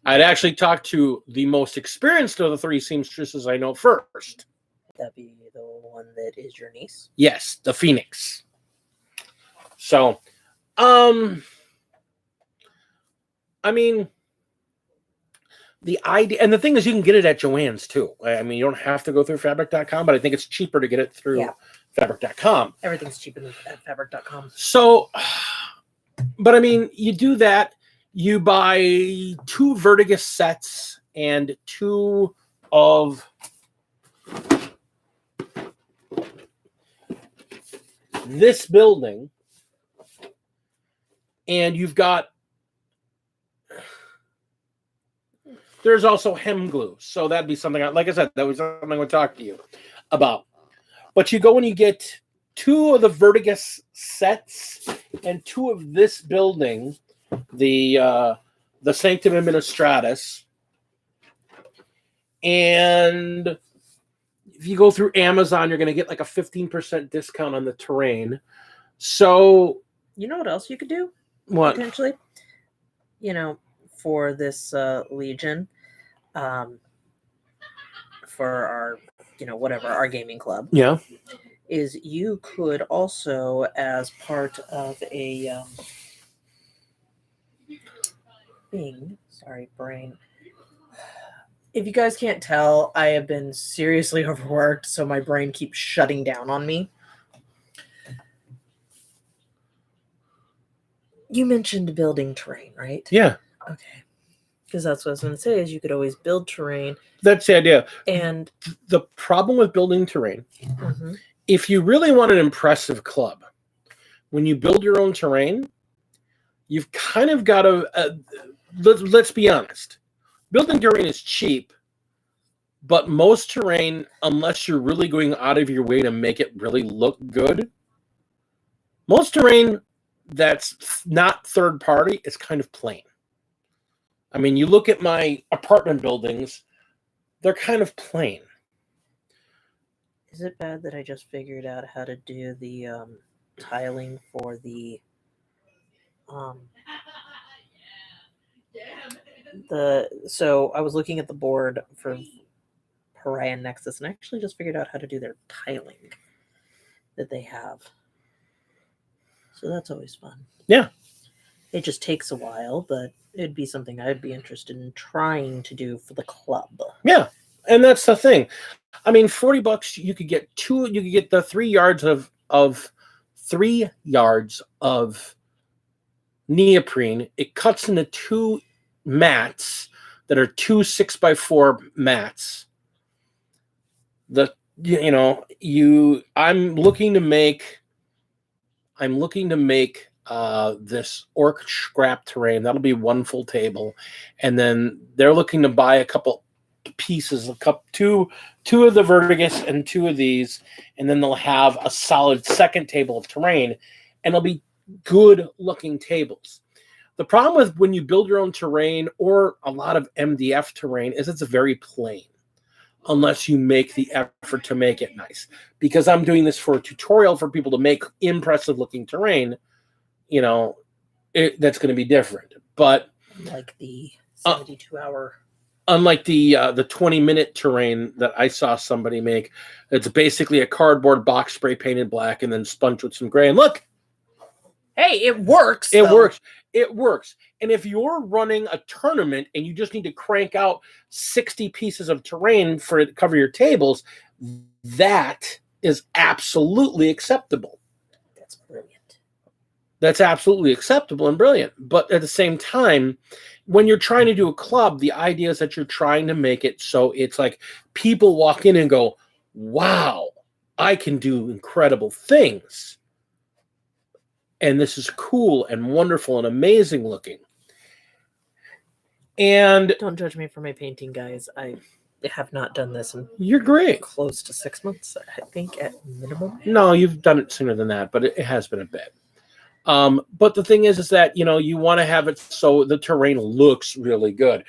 I'd actually talk to the most experienced of the 3 seamstresses I know first. Would that be the one that is your niece? Yes, the Phoenix. So, I mean, the idea, and the thing is, you can get it at Joann's too. I mean, you don't have to go through fabric.com, but I think it's cheaper to get it through fabric.com. Everything's cheaper at fabric.com. So, but I mean, you do that, you buy 2 Vertigus sets and 2 of this building, and you've got, there's also hem glue. So that'd be something, like I said, that was something I would talk to you about. But you go and you get 2 of the Vertigus sets and 2 of this building, the Sanctum Administratus. And if you go through Amazon, you're going to get like a 15% discount on the terrain. So, you know what else you could do? What? Potentially? For this Legion, for our, whatever, our gaming club. Yeah. Is you could also, as part of a thing, sorry, brain. If you guys can't tell, I have been seriously overworked, so my brain keeps shutting down on me. You mentioned building terrain, right? Yeah. Okay. Because that's what I was going to say, is you could always build terrain. That's the idea. And the problem with building terrain, if you really want an impressive club, when you build your own terrain, you've kind of got to, let's be honest, building terrain is cheap, but most terrain, unless you're really going out of your way to make it really look good, most terrain that's not third party is kind of plain. I mean, you look at my apartment buildings, they're kind of plain. Is it bad that I just figured out how to do the tiling for the so I was looking at the board for Pariah and Nexus, and I actually just figured out how to do their tiling. that they have. So that's always fun. Yeah. It just takes a while, but it'd be something I'd be interested in trying to do for the club. Yeah. And that's the thing. I mean, $40 you could get the 3 yards of 3 yards of neoprene. It cuts into 2 mats that are 2 6x4 mats. I'm looking to make this orc scrap terrain. That'll be 1 full table, and then they're looking to buy a couple pieces, two of the Vertigus and 2 of these, and then they'll have a solid second table of terrain, and they'll be good looking tables. The problem with when you build your own terrain or a lot of MDF terrain is it's very plain, unless you make the effort to make it nice. Because I'm doing this for a tutorial for people to make impressive looking terrain, that's going to be different. But like the 72-hour. Unlike the 20-minute terrain that I saw somebody make, it's basically a cardboard box spray painted black and then sponged with some gray. And look, hey, it works. It works. And if you're running a tournament and you just need to crank out 60 pieces of terrain for it to cover your tables, that is absolutely acceptable. That's brilliant. That's absolutely acceptable and brilliant. But at the same time, when you're trying to do a club, the idea is that you're trying to make it so it's like people walk in and go, wow, I can do incredible things. And this is cool and wonderful and amazing looking. And don't judge me for my painting, guys. I have not done this in you're great. Close to 6 months, I think, at minimum. No, you've done it sooner than that, but it has been a bit. But the thing is that, you want to have it so the terrain looks really good.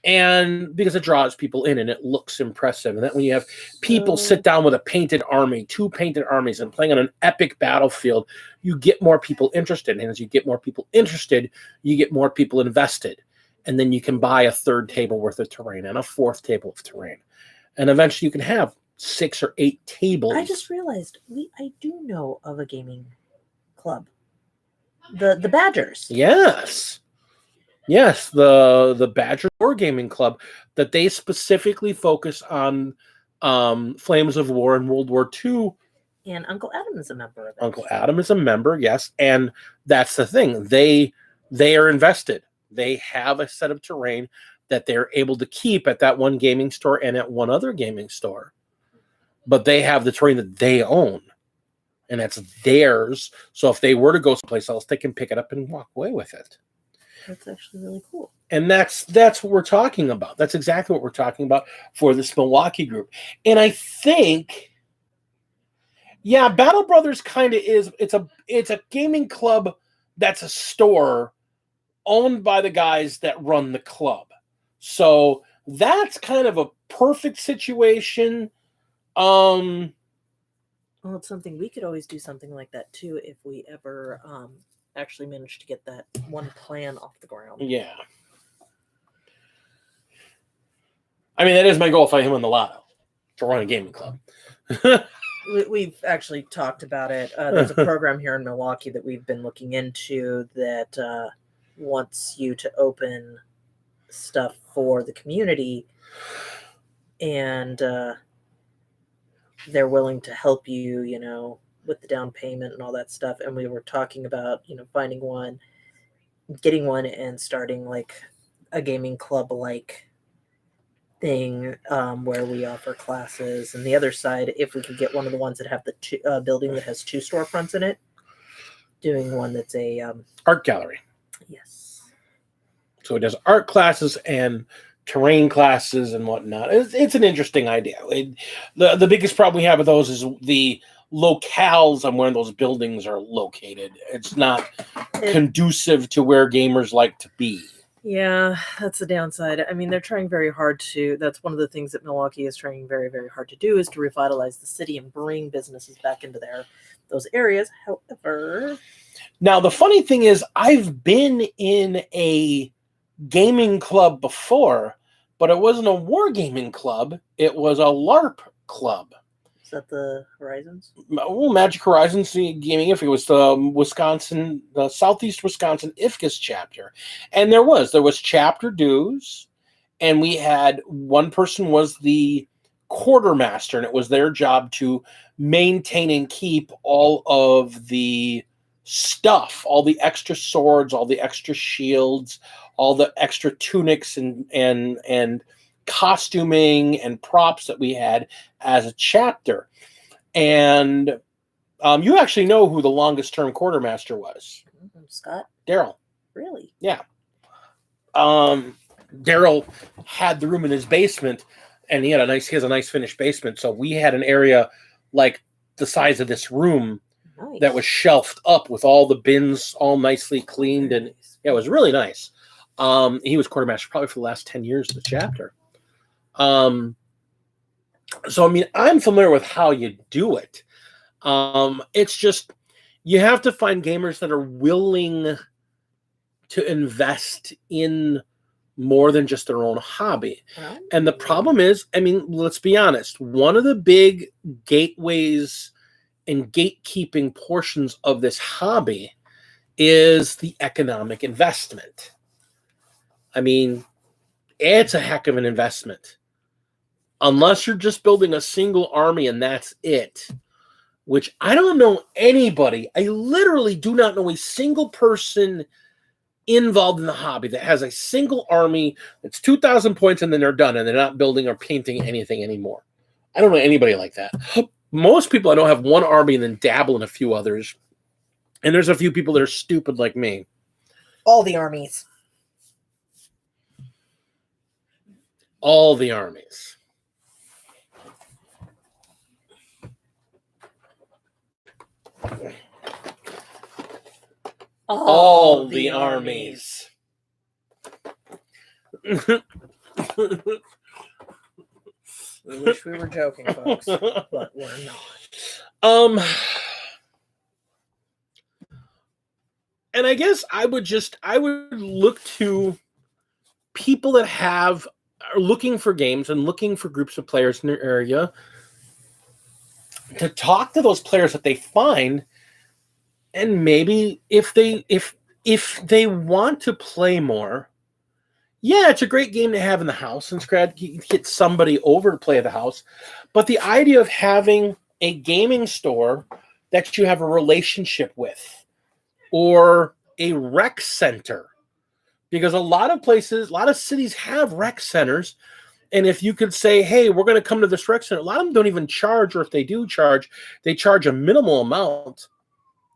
And because it draws people in and it looks impressive. And that when you have people sit down with a painted army, 2 painted armies, and playing on an epic battlefield, you get more people interested. And as you get more people interested, you get more people invested. And then you can buy a 3rd table worth of terrain and a 4th table of terrain. And eventually you can have 6 or 8 tables. I just realized I do know of a gaming club. The Badgers. Yes, the Badger Wargaming Club, that they specifically focus on Flames of War and World War II. And Uncle Adam is a member of it. Uncle Adam is a member, yes. And that's the thing. They are invested. They have a set of terrain that they're able to keep at that one gaming store and at one other gaming store. But they have the terrain that they own. And that's theirs. So if they were to go someplace else, they can pick it up and walk away with it. That's actually really cool. And that's what we're talking about. That's exactly what we're talking about for this Milwaukee group. And I think, Battle Brothers kind of is. It's a gaming club that's a store owned by the guys that run the club. So that's kind of a perfect situation. Well, it's something we could always do something like that too if we ever actually manage to get that one plan off the ground. Yeah. I mean, that is my goal if I win the lotto, to run a gaming club. We've actually talked about it. There's a program here in Milwaukee that we've been looking into that wants you to open stuff for the community, and they're willing to help you, with the down payment and all that stuff. And we were talking about, finding one, getting one, and starting like a gaming club like thing where we offer classes. And the other side, if we could get one of the ones that have the building that has 2 storefronts in it, doing one that's a art gallery. Yes. So it does art classes and terrain classes and whatnot. It's an interesting idea. The biggest problem we have with those is the locales on where those buildings are located. It's not conducive to where gamers like to be. Yeah, that's the downside. I mean, they're trying very hard that's one of the things that Milwaukee is trying very, very hard to do, is to revitalize the city and bring businesses back into those areas. However, now the funny thing is, I've been in a gaming club before, but it wasn't a wargaming club. It was a LARP club. Is that the Horizons? Well, Magic Horizons Gaming, if it was the Southeast Wisconsin IFCAS chapter. And there was chapter dues, and we had one person was the quartermaster, and it was their job to maintain and keep all of the stuff, all the extra swords, all the extra shields, all the extra tunics and costuming and props that we had as a chapter. And you actually know who the longest term quartermaster was. Scott? Daryl. Really? Yeah. Daryl had the room in his basement, and he has a nice finished basement. So we had an area like the size of this room that was shelved up with all the bins all nicely cleaned, and yeah, it was really nice. He was quartermaster probably for the last 10 years of the chapter. So I mean, I'm familiar with how you do it. It's just you have to find gamers that are willing to invest in more than just their own hobby. And the problem is, I mean, let's be honest, one of the big gateways and gatekeeping portions of this hobby is the economic investment. I mean, it's a heck of an investment. Unless you're just building a single army and that's it, which I don't know anybody. I literally do not know a single person involved in the hobby that has a single army that's 2,000 points and then they're done and they're not building or painting anything anymore. I don't know anybody like that. Most people I know have one army and then dabble in a few others. And there's a few people that are stupid like me. All the armies. All the armies. All the armies. I wish we were joking, folks, but we're not. And I guess I would look to people that are looking for games and looking for groups of players in their area to talk to those players that they find. And maybe if they want to play more, yeah, it's a great game to have in the house and get somebody over to play at the house. But the idea of having a gaming store that you have a relationship with, or a rec center, because a lot of cities have rec centers. And if you could say, hey, we're going to come to this rec center, a lot of them don't even charge, or if they do charge, they charge a minimal amount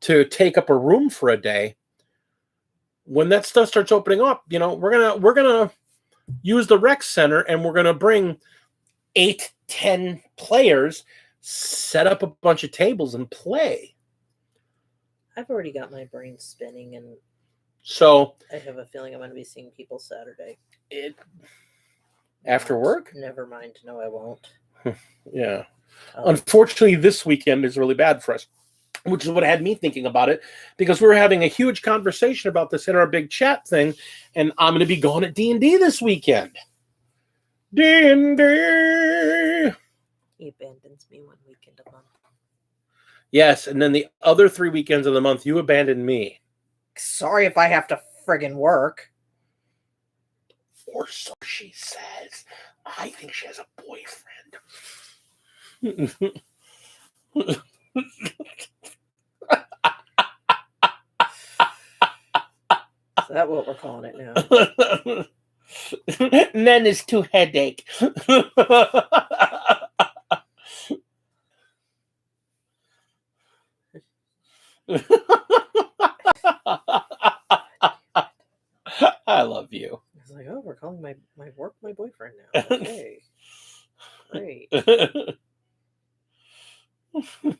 to take up a room for a day. When that stuff starts opening up, you know, we're gonna use the rec center and we're gonna bring 8-10 players, set up a bunch of tables and play. I've already got my brain spinning, and so I have a feeling I'm going to be seeing people Saturday. After work? Never mind. No, I won't. Yeah. Unfortunately, this weekend is really bad for us, which is what had me thinking about it, because we were having a huge conversation about this in our big chat thing, and I'm going to be going at D&D this weekend. D&D! He abandons me one weekend a month. Yes, and then the other 3 weekends of the month, you abandon me. Sorry if I have to friggin' work. Or so she says. I think she has a boyfriend. Is that what we're calling it now? None is too headache. I love you. I was like, oh, we're calling my work my boyfriend now. Okay. Great.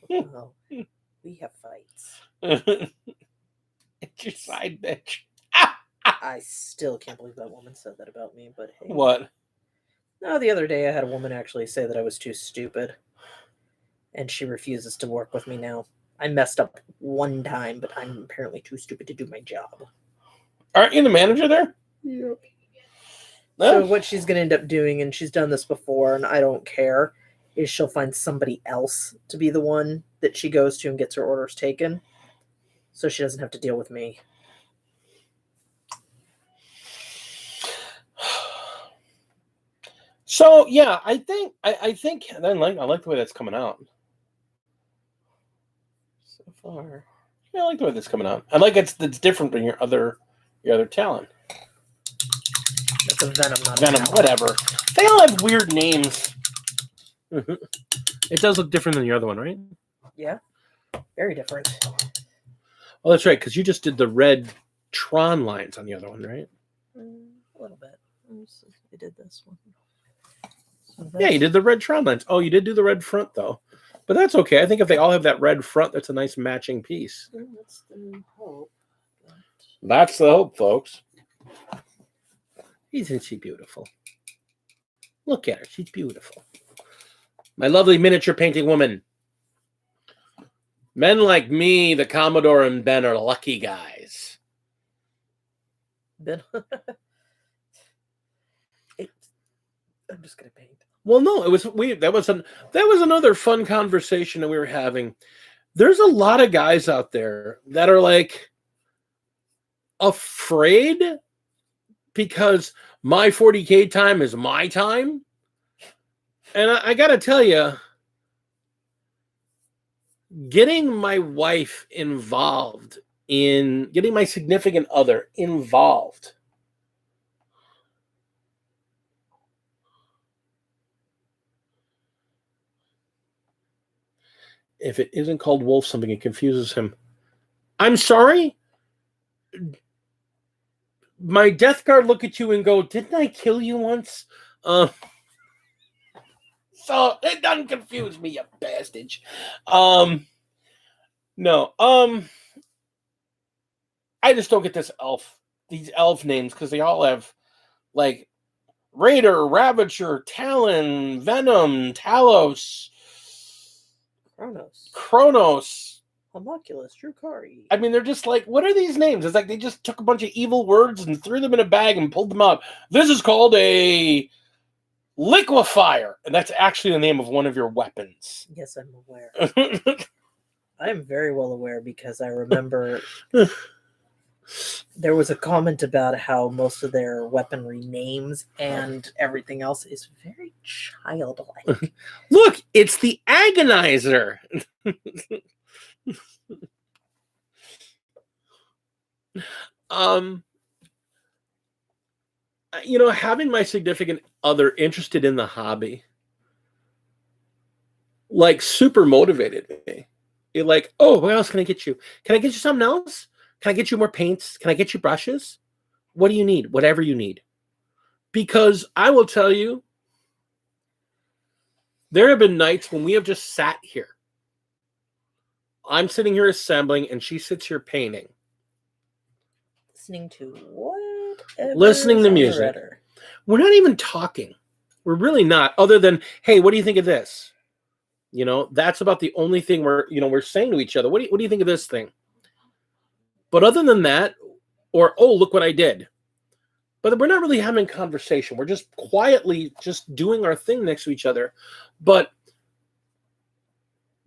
Well, we have fights. It's your side bitch. I still can't believe that woman said that about me, but hey. What? No, the other day I had a woman actually say that I was too stupid. And she refuses to work with me now. I messed up one time, but I'm apparently too stupid to do my job. Aren't you the manager there? Yep. No. So what she's going to end up doing, and she's done this before, and I don't care, is she'll find somebody else to be the one that she goes to and gets her orders taken, so she doesn't have to deal with me. So yeah, I think I like the way that's coming out so far. Yeah, I like the way that's coming out. I like it's different than your other talent. That's a Venom, not a Venom, Talon. whatever. They all have weird names. It does look different than the other one, right? Yeah, very different. Oh, that's right, because you just did the red Tron lines on the other one, right? A little bit. I did this one. So Yeah, you did the red Tron lines. Oh, you did do the red front, though. But that's okay. I think if they all have that red front, that's a nice matching piece. That's the hope. That's the hope, folks. Isn't she beautiful? Look at her. She's beautiful. My lovely miniature painting woman. Men like me, the Commodore, and Ben are lucky guys. Ben, I'm just gonna paint. Well, no, it was that was another fun conversation that we were having. There's a lot of guys out there that are like afraid because my 40K time is my time. And I got to tell you, getting my wife involved getting my significant other involved if it isn't called wolf something, it confuses him. I'm sorry? My Death Guard look at you and go, didn't I kill you once? So it doesn't confuse me, you bastard. No. I just don't get these elf names, because they all have like Raider, Ravager, Talon, Venom, Talos, Kronos, Homunculus, Drukari. I mean, they're just like, what are these names? It's like they just took a bunch of evil words and threw them in a bag and pulled them out. This is called a liquefier, and that's actually the name of one of your weapons. Yes, I'm aware. I am very well aware, because I remember there was a comment about how most of their weaponry names and everything else is very childlike. Look, it's the Agonizer. Having my significant other interested in the hobby, like, super motivated me. You're like, oh, what else can I get you? Can I get you something else? Can I get you more paints? Can I get you brushes? What do you need? Whatever you need. Because I will tell you, there have been nights when we have just sat here. I'm sitting here assembling, and she sits here painting. Listening to what? Listening to music. We're not even talking. We're really not. Other than, hey, what do you think of this? That's about the only thing we're saying to each other. What do you think of this thing? But other than that, or, oh, look what I did. But we're not really having conversation. We're just quietly just doing our thing next to each other. But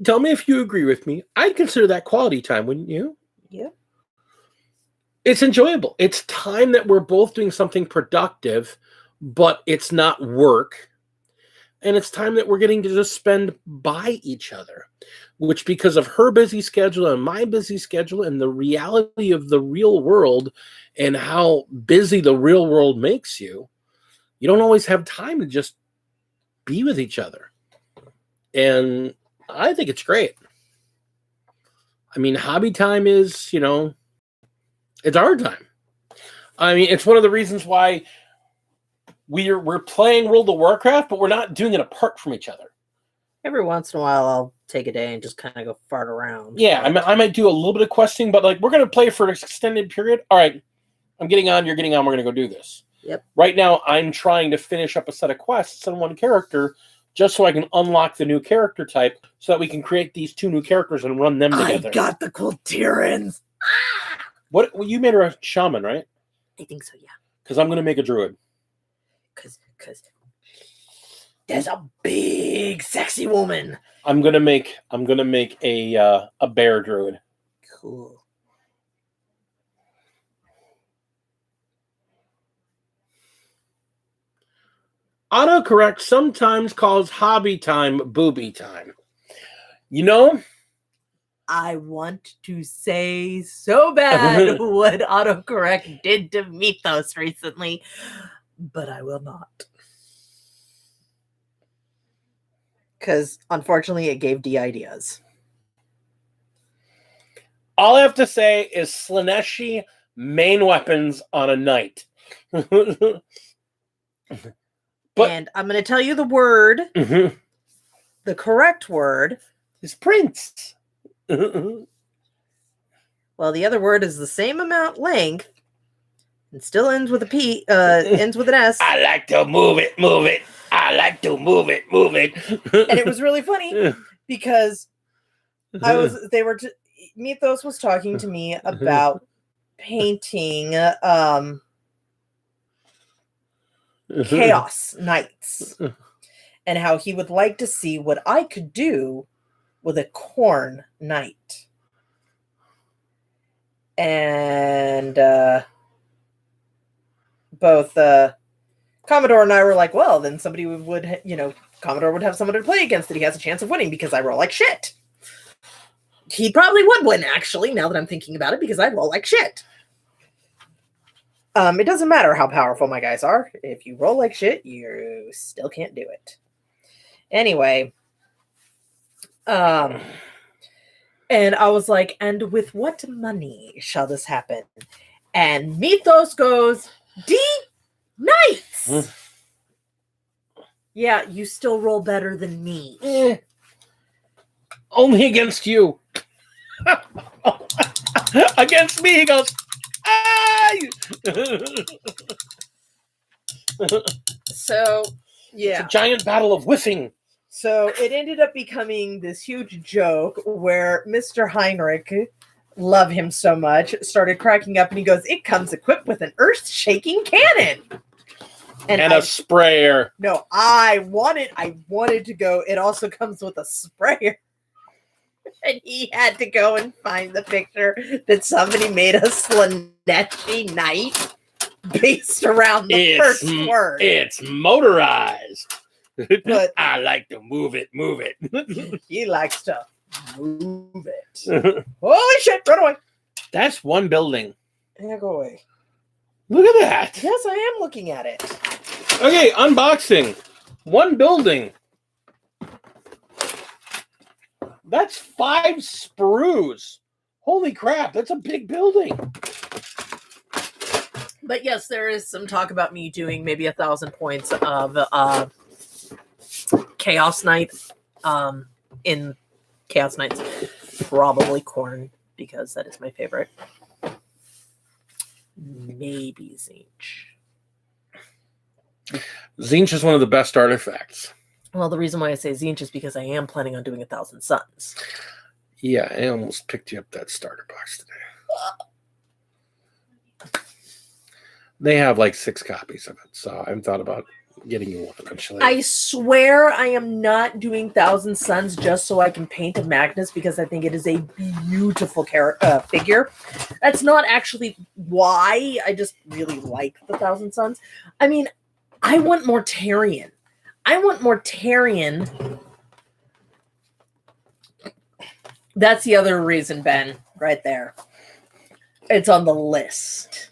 tell me if you agree with me. I'd consider that quality time, wouldn't you? Yeah. It's enjoyable. It's time that we're both doing something productive, but it's not work. And it's time that we're getting to just spend by each other, which, because of her busy schedule and my busy schedule and the reality of the real world and how busy the real world makes you, you don't always have time to just be with each other. And I think it's great. I mean, hobby time is, it's our time. I mean, it's one of the reasons why we're playing World of Warcraft, but we're not doing it apart from each other. Every once in a while, I'll take a day and just kind of go fart around. Yeah, I might do a little bit of questing, but like, we're going to play for an extended period. All right, I'm getting on, you're getting on, we're going to go do this. Yep. Right now, I'm trying to finish up a set of quests on one character just so I can unlock the new character type so that we can create these two new characters and run them together. I got the Kultirans. Well, you made her a shaman, right? I think so, yeah. Because I'm going to make a druid. Because There's a big, sexy woman. I'm gonna make a bear druid. Cool. Autocorrect sometimes calls hobby time booby time. You know, I want to say so bad what autocorrect did to Mythos recently, but I will not. Because unfortunately, it gave D ideas. all I have to say is Slaneshi main weapons on a knight. But- and I'm going to tell you the word, Mhm. the correct word. It's Prince. Well, the other word is the same amount length and still ends with a P, ends with an S. I like to move it. I like to move it. And it was really funny because Mythos was talking to me about painting Chaos Knights and how he would like to see what I could do with a Corn Knight. And both Commodore and I were like, well, then somebody would, Commodore would have someone to play against that he has a chance of winning because I roll like shit. He probably would win, actually, now that I'm thinking about it, because I roll like shit. It doesn't matter how powerful my guys are. If you roll like shit, you still can't do it. Anyway. And I was like, and with what money shall this happen? And Mythos goes, D Knights! Yeah, you still roll better than me. Only against you. Against me, he goes, "Ay!" So, yeah. It's a giant battle of whiffing. So it ended up becoming this huge joke where Mr. Heinrich, love him so much, started cracking up and he goes, it comes equipped with an earth-shaking cannon. And a sprayer. No, I wanted to go, it also comes with a sprayer. And he had to go and find the picture that somebody made a Slaneshi Knight based around the first word. It's motorized. But I like to move it. He likes to move it. Holy shit, run away. That's one building. Yeah, go away. Look at that. Yes, I am looking at it. Okay, unboxing. One building. That's 5 sprues. Holy crap, that's a big building. But yes, there is some talk about me doing maybe 1,000 points of Chaos Knight in Chaos Knights. Probably Corn, because that is my favorite. Maybe Zinch. Zinch is one of the best artifacts. Well, the reason why I say Zinch is because I am planning on doing 1,000 Suns. Yeah, I almost picked you up that starter box today. They have like 6 copies of it, so I haven't thought about getting you one eventually. I swear I am not doing 1,000 Suns just so I can paint a Magnus because I think it is a beautiful figure. That's not actually why. I just really like the 1,000 Suns. I mean, I want Mortarion. That's the other reason, Ben, right there. It's on the list.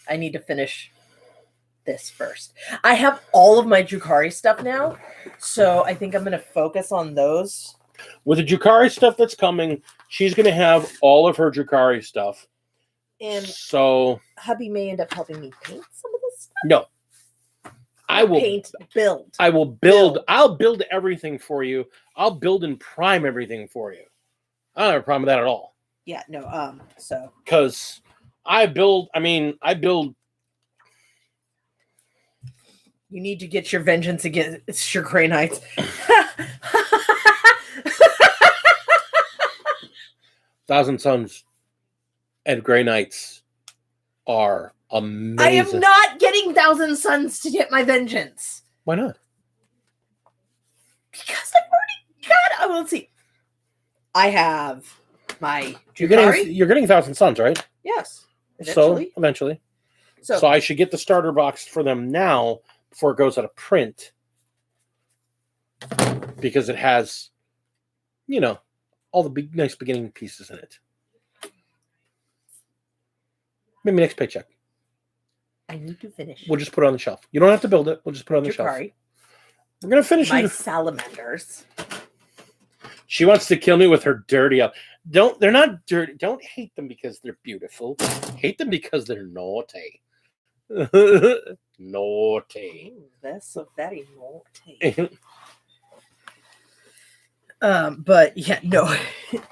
I need to finish this first. I have all of my Drukhari stuff now, so I think I'm going to focus on those. With the Drukhari stuff that's coming, she's going to have all of her Drukhari stuff. And so hubby may end up helping me paint some of this stuff. No. I will build. I will build. I'll build everything for you. I'll build and prime everything for you. I don't have a problem with that at all. Yeah, no, so. Because I build. You need to get your vengeance against your Grey Knights. Thousand Suns and Grey Knights are amazing. I am not getting 1,000 Suns to get my vengeance. Why not? Because I've already got. Oh, let's see. I have my You're Jukari. getting Thousand Suns, right? Yes. Eventually. So eventually. So, So I should get the starter box for them now before it goes out of print. Because it has, all the big, nice beginning pieces in it. Maybe next paycheck. I need to finish. We'll just put it on the shelf. You don't have to build it. We'll just put it on the shelf. Jukari. We're going to finish My it. salamanders. She wants to kill me with her dirty elf. They're not dirty. Don't hate them because they're beautiful. Hate them because they're naughty. Naughty. Ooh, that's so very naughty. But yeah, no.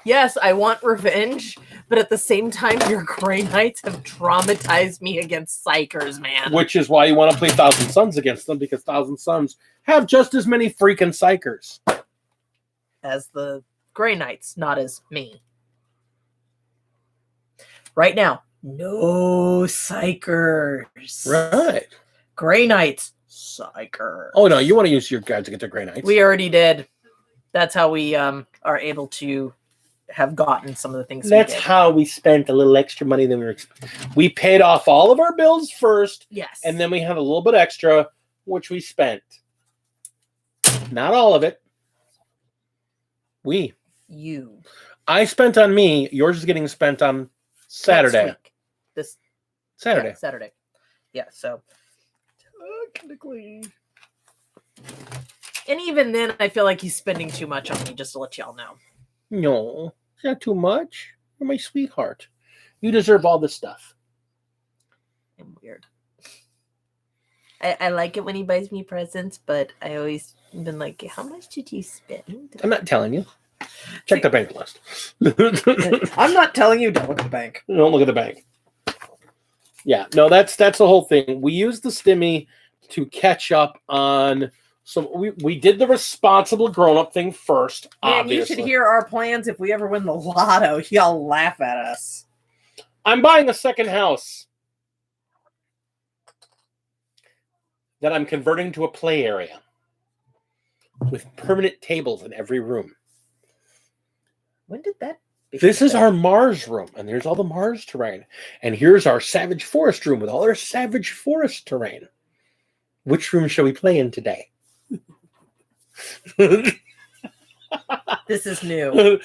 Yes, I want revenge, but at the same time, your Grey Knights have traumatized me against Psychers, man. Which is why you want to play Thousand Suns against them, because Thousand Suns have just as many freaking Psychers. As the Grey Knights, not as me. Right now, no Psychers. Right. Grey Knights, Psychers. Oh, no, you want to use your guys to get their Grey Knights. We already did. That's how we are able to have gotten some of the things That's we did. how we spent a little extra money than we were expecting. We paid off all of our bills first, Yes. and then we had a little bit extra, which we spent. Not all of it. You. I spent on me. Yours is getting spent on Saturday. Next week. This Saturday. Yeah, Saturday. Yeah, so technically. And even then, I feel like he's spending too much on me, just to let y'all know. No, is that too much? You're my sweetheart. You deserve all this stuff. I'm weird. I like it when he buys me presents, but I always been like, how much did you spend? I'm not telling you. Check the bank list. I'm not telling you, don't look at the bank. Don't look at the bank. Yeah, no, that's the whole thing. We used the stimmy to catch up on. So we did the responsible grown-up thing first, Man, obviously. you should hear our plans if we ever win the lotto. Y'all laugh at us. I'm buying a second house that I'm converting to a play area with permanent tables in every room. When did that This is our Mars room, and there's all the Mars terrain. And here's our Savage Forest room with all our Savage Forest terrain. Which room shall we play in today? This is new.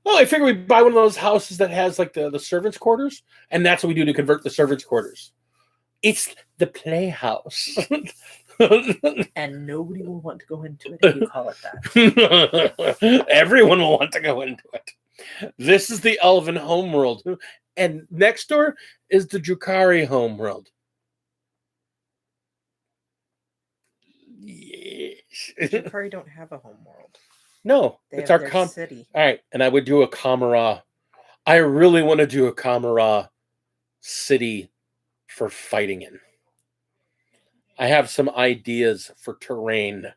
Well, I figure we buy one of those houses that has like the servants' quarters, and that's what we do to convert the servants' quarters. It's the playhouse. And nobody will want to go into it if you call it that. Everyone will want to go into it. This is the Elven homeworld. And next door is the Jukari homeworld. Yes. Jukari don't have a homeworld. No, They it's have our their city. All right, and I would do a Kamara. I really want to do a Kamara city for fighting in. I have some ideas for terrain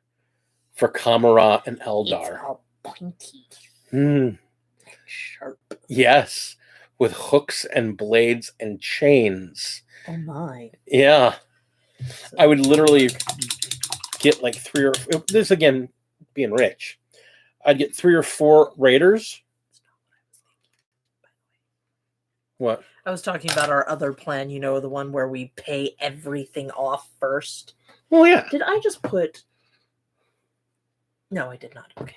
for Kamara and Eldar. It's all pointy. Sharp. Yes, with hooks and blades and chains. Oh my. Yeah. I would literally get like 3 or... This, again, being rich. I'd get 3 or 4 raiders. What? I was talking about our other plan, you know, the one where we pay everything off first. Well, yeah. Did I just put... No, I did not. Okay.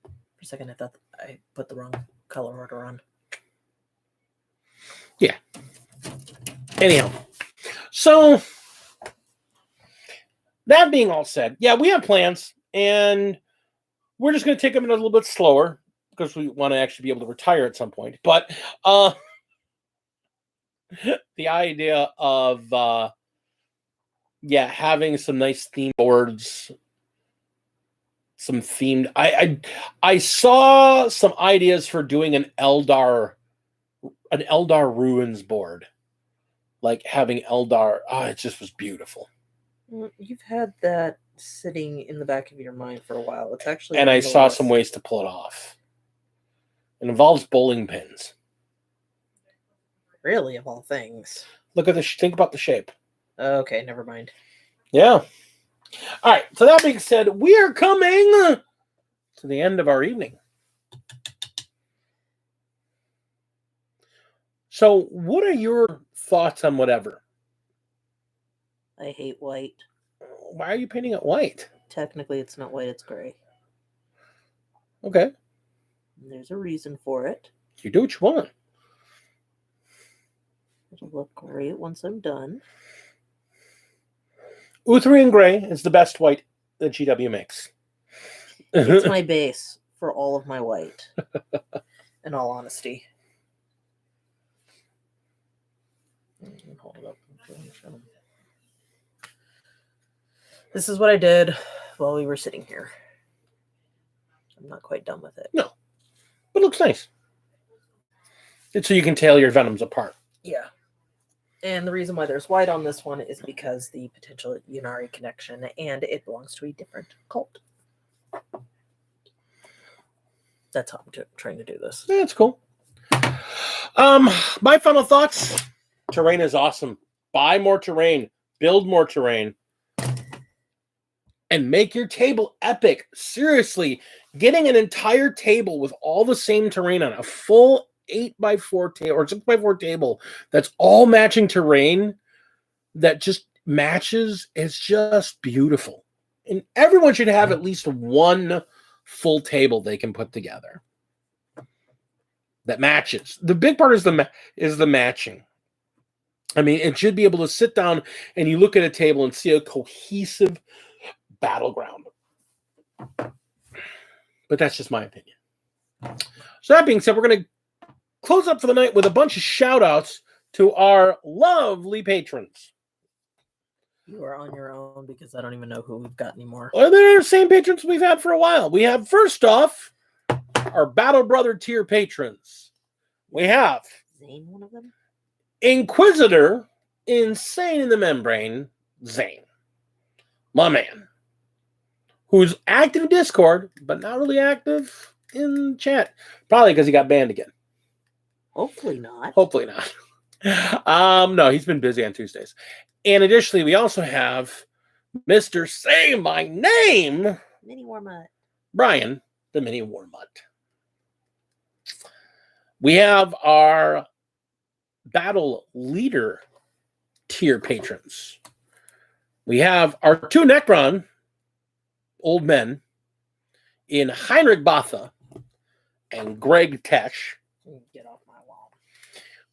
For a second, I thought I put the wrong color order on. Yeah. Anyhow. So, that being all said, yeah, we have plans, and we're just going to take them a little bit slower because we want to actually be able to retire at some point. But the idea of having some nice theme boards, some themed. I saw some ideas for doing an Eldar ruins board, like having Eldar. It just was beautiful. Well, you've had that sitting in the back of your mind for a while. It's actually, And I saw some ways to pull it off. It involves bowling pins. Really, of all things. Look at this. Think about the shape. Okay, never mind. Yeah. All right. So that being said, we are coming to the end of our evening. So, what are your thoughts on whatever? I hate white. Why are you painting it white? Technically, it's not white, it's gray. Okay. There's a reason for it. You do what you want. It'll look great once I'm done. Uthrian gray is the best white that GW makes. It's my base for all of my white, in all honesty. Hold it up. This is what I did while we were sitting here. I'm not quite done with it. No, but it looks nice. It's so you can tell your venoms apart. Yeah. And the reason why there's white on this one is because the potential Unari connection, and it belongs to a different cult. That's how I'm trying to do this. That's cool. My final thoughts. Terrain is awesome. Buy more terrain. Build more terrain. And make your table epic. Seriously, getting an entire table with all the same terrain on a full 8x4 table or 6x4 table that's all matching terrain that just matches is just beautiful. And everyone should have at least one full table they can put together that matches. The big part is the matching. I mean, it should be able to sit down and you look at a table and see a cohesive battleground. But that's just my opinion. So that being said, we're going to close up for the night with a bunch of shout outs to our lovely patrons. You are on your own because I don't even know who we've got anymore. Well, they're the same patrons we've had for a while. We have, first off, our Battle Brother tier patrons. We have Zane, one of them? Inquisitor, Insane in the Membrane, Zane. My man. Who's active in Discord, but not really active in chat. Probably because he got banned again. Hopefully not. Hopefully not. No, he's been busy on Tuesdays. And additionally, we also have Mr. Say My Name, Mini Warmutt. Brian, the Mini Warmutt. We have our Battle Leader tier patrons. We have our two Necron old men in Heinrich Botha and Greg Tesh. Get off my wall.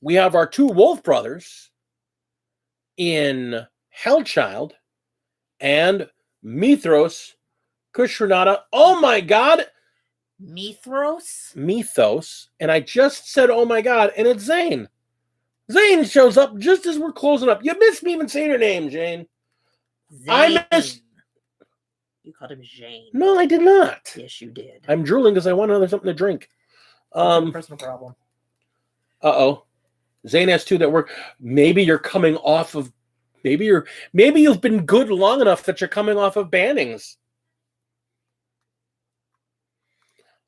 We have our two Wolf brothers in Hellchild and Mithros Kushranada. Oh my God! Mythos? And I just said, oh my God, and it's Zane. Zane shows up just as we're closing up. You missed me even saying her name, Jane. Zane. I missed. You called him Jane. No, I did not. Yes, you did. I'm drooling because I want another something to drink. Personal problem. Uh-oh. Zane has two that work. Maybe you're coming off of. Maybe you've been good long enough that you're coming off of bannings.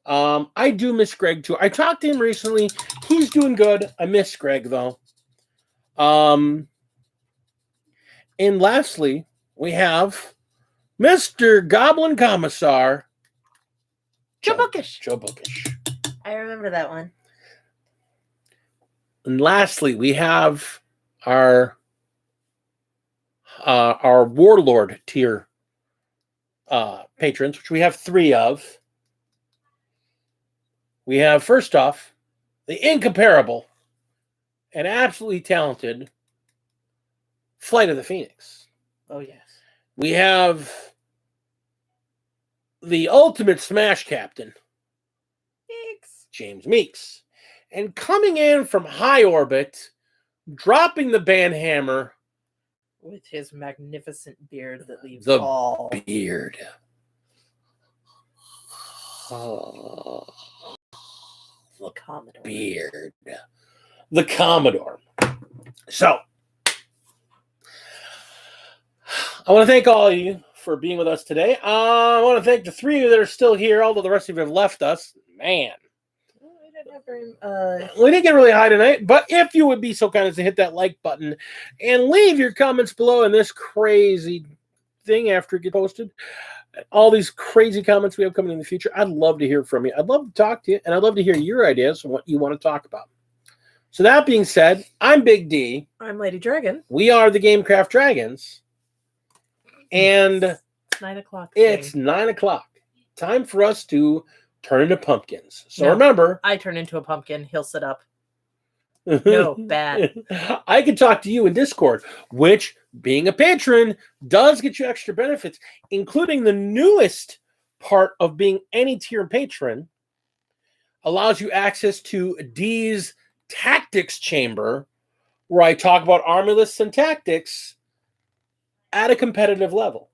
I do miss Greg too. I talked to him recently. He's doing good. I miss Greg though. And lastly, we have Mr. Goblin Commissar Joe Bookish. Joe Bookish. I remember that one. And lastly, we have our Warlord tier patrons, which we have 3 of. We have, first off, the incomparable and absolutely talented Flight of the Phoenix. Oh, yes. We have the ultimate Smash Captain, James Meeks. And coming in from high orbit, dropping the banhammer. With his magnificent beard that leaves the all. Beard. Oh. The Commodore. Beard. The Commodore. So, I want to thank all of you for being with us today. I want to thank the 3 of you that are still here, although the rest of you have left us. Man. We didn't have very, we didn't get really high tonight, but if you would be so kind as to hit that like button and leave your comments below in this crazy thing after it gets posted, all these crazy comments we have coming in the future. I'd love to hear from you. I'd love to talk to you, and I'd love to hear your ideas on what you want to talk about. So that being said, I'm Big D. I'm Lady Dragon. We are the Gamecraft Dragons. And It's 9 o'clock. it's 9 o'clock. Time for us to turn into pumpkins. So No. remember, I turn into a pumpkin. He'll sit up. No, bad. I can talk to you in Discord, which, being a patron, does get you extra benefits, including the newest part of being any tier patron, allows you access to D's Tactics Chamber, where I talk about army lists and tactics at a competitive level.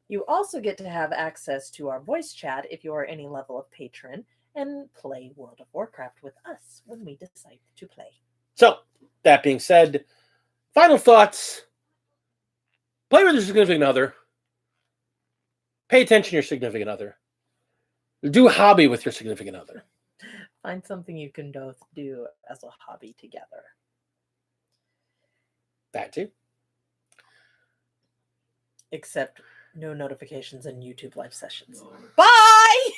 You also get to have access to our voice chat if you are any level of patron and play World of Warcraft with us when we decide to play. So, that being said, final thoughts. Play with your significant other. Pay attention to your significant other. Do a hobby with your significant other. Find something you can both do as a hobby together. That too. Except no notifications in YouTube live sessions. Bye!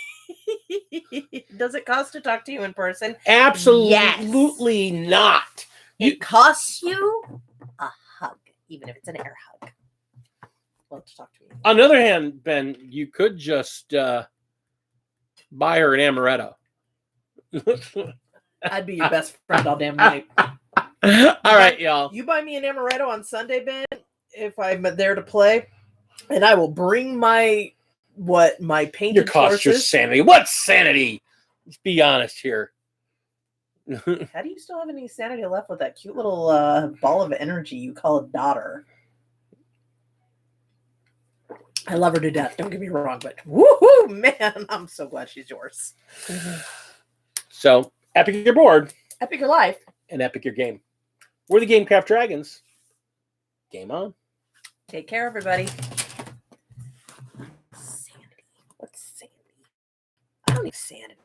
Does it cost to talk to you in person? Absolutely not. It costs you a hug, even if it's an air hug. Love to talk to you. On the other hand, Ben, you could just buy her an amaretto. I'd be your best friend all damn night. All right, y'all. You buy me an amaretto on Sunday, Ben, if I'm there to play, and I will bring my painted Your cost, your horses. sanity. What sanity? Let's be honest here. How do you still have any sanity left with that cute little ball of energy you call a daughter? I love her to death. Don't get me wrong, but woohoo, man, I'm so glad she's yours. So, epic your board Epic your life. and epic your game. We're the Gamecraft Dragons. Game on. Take care, everybody. Sanity. What's sanity? I don't need sanity.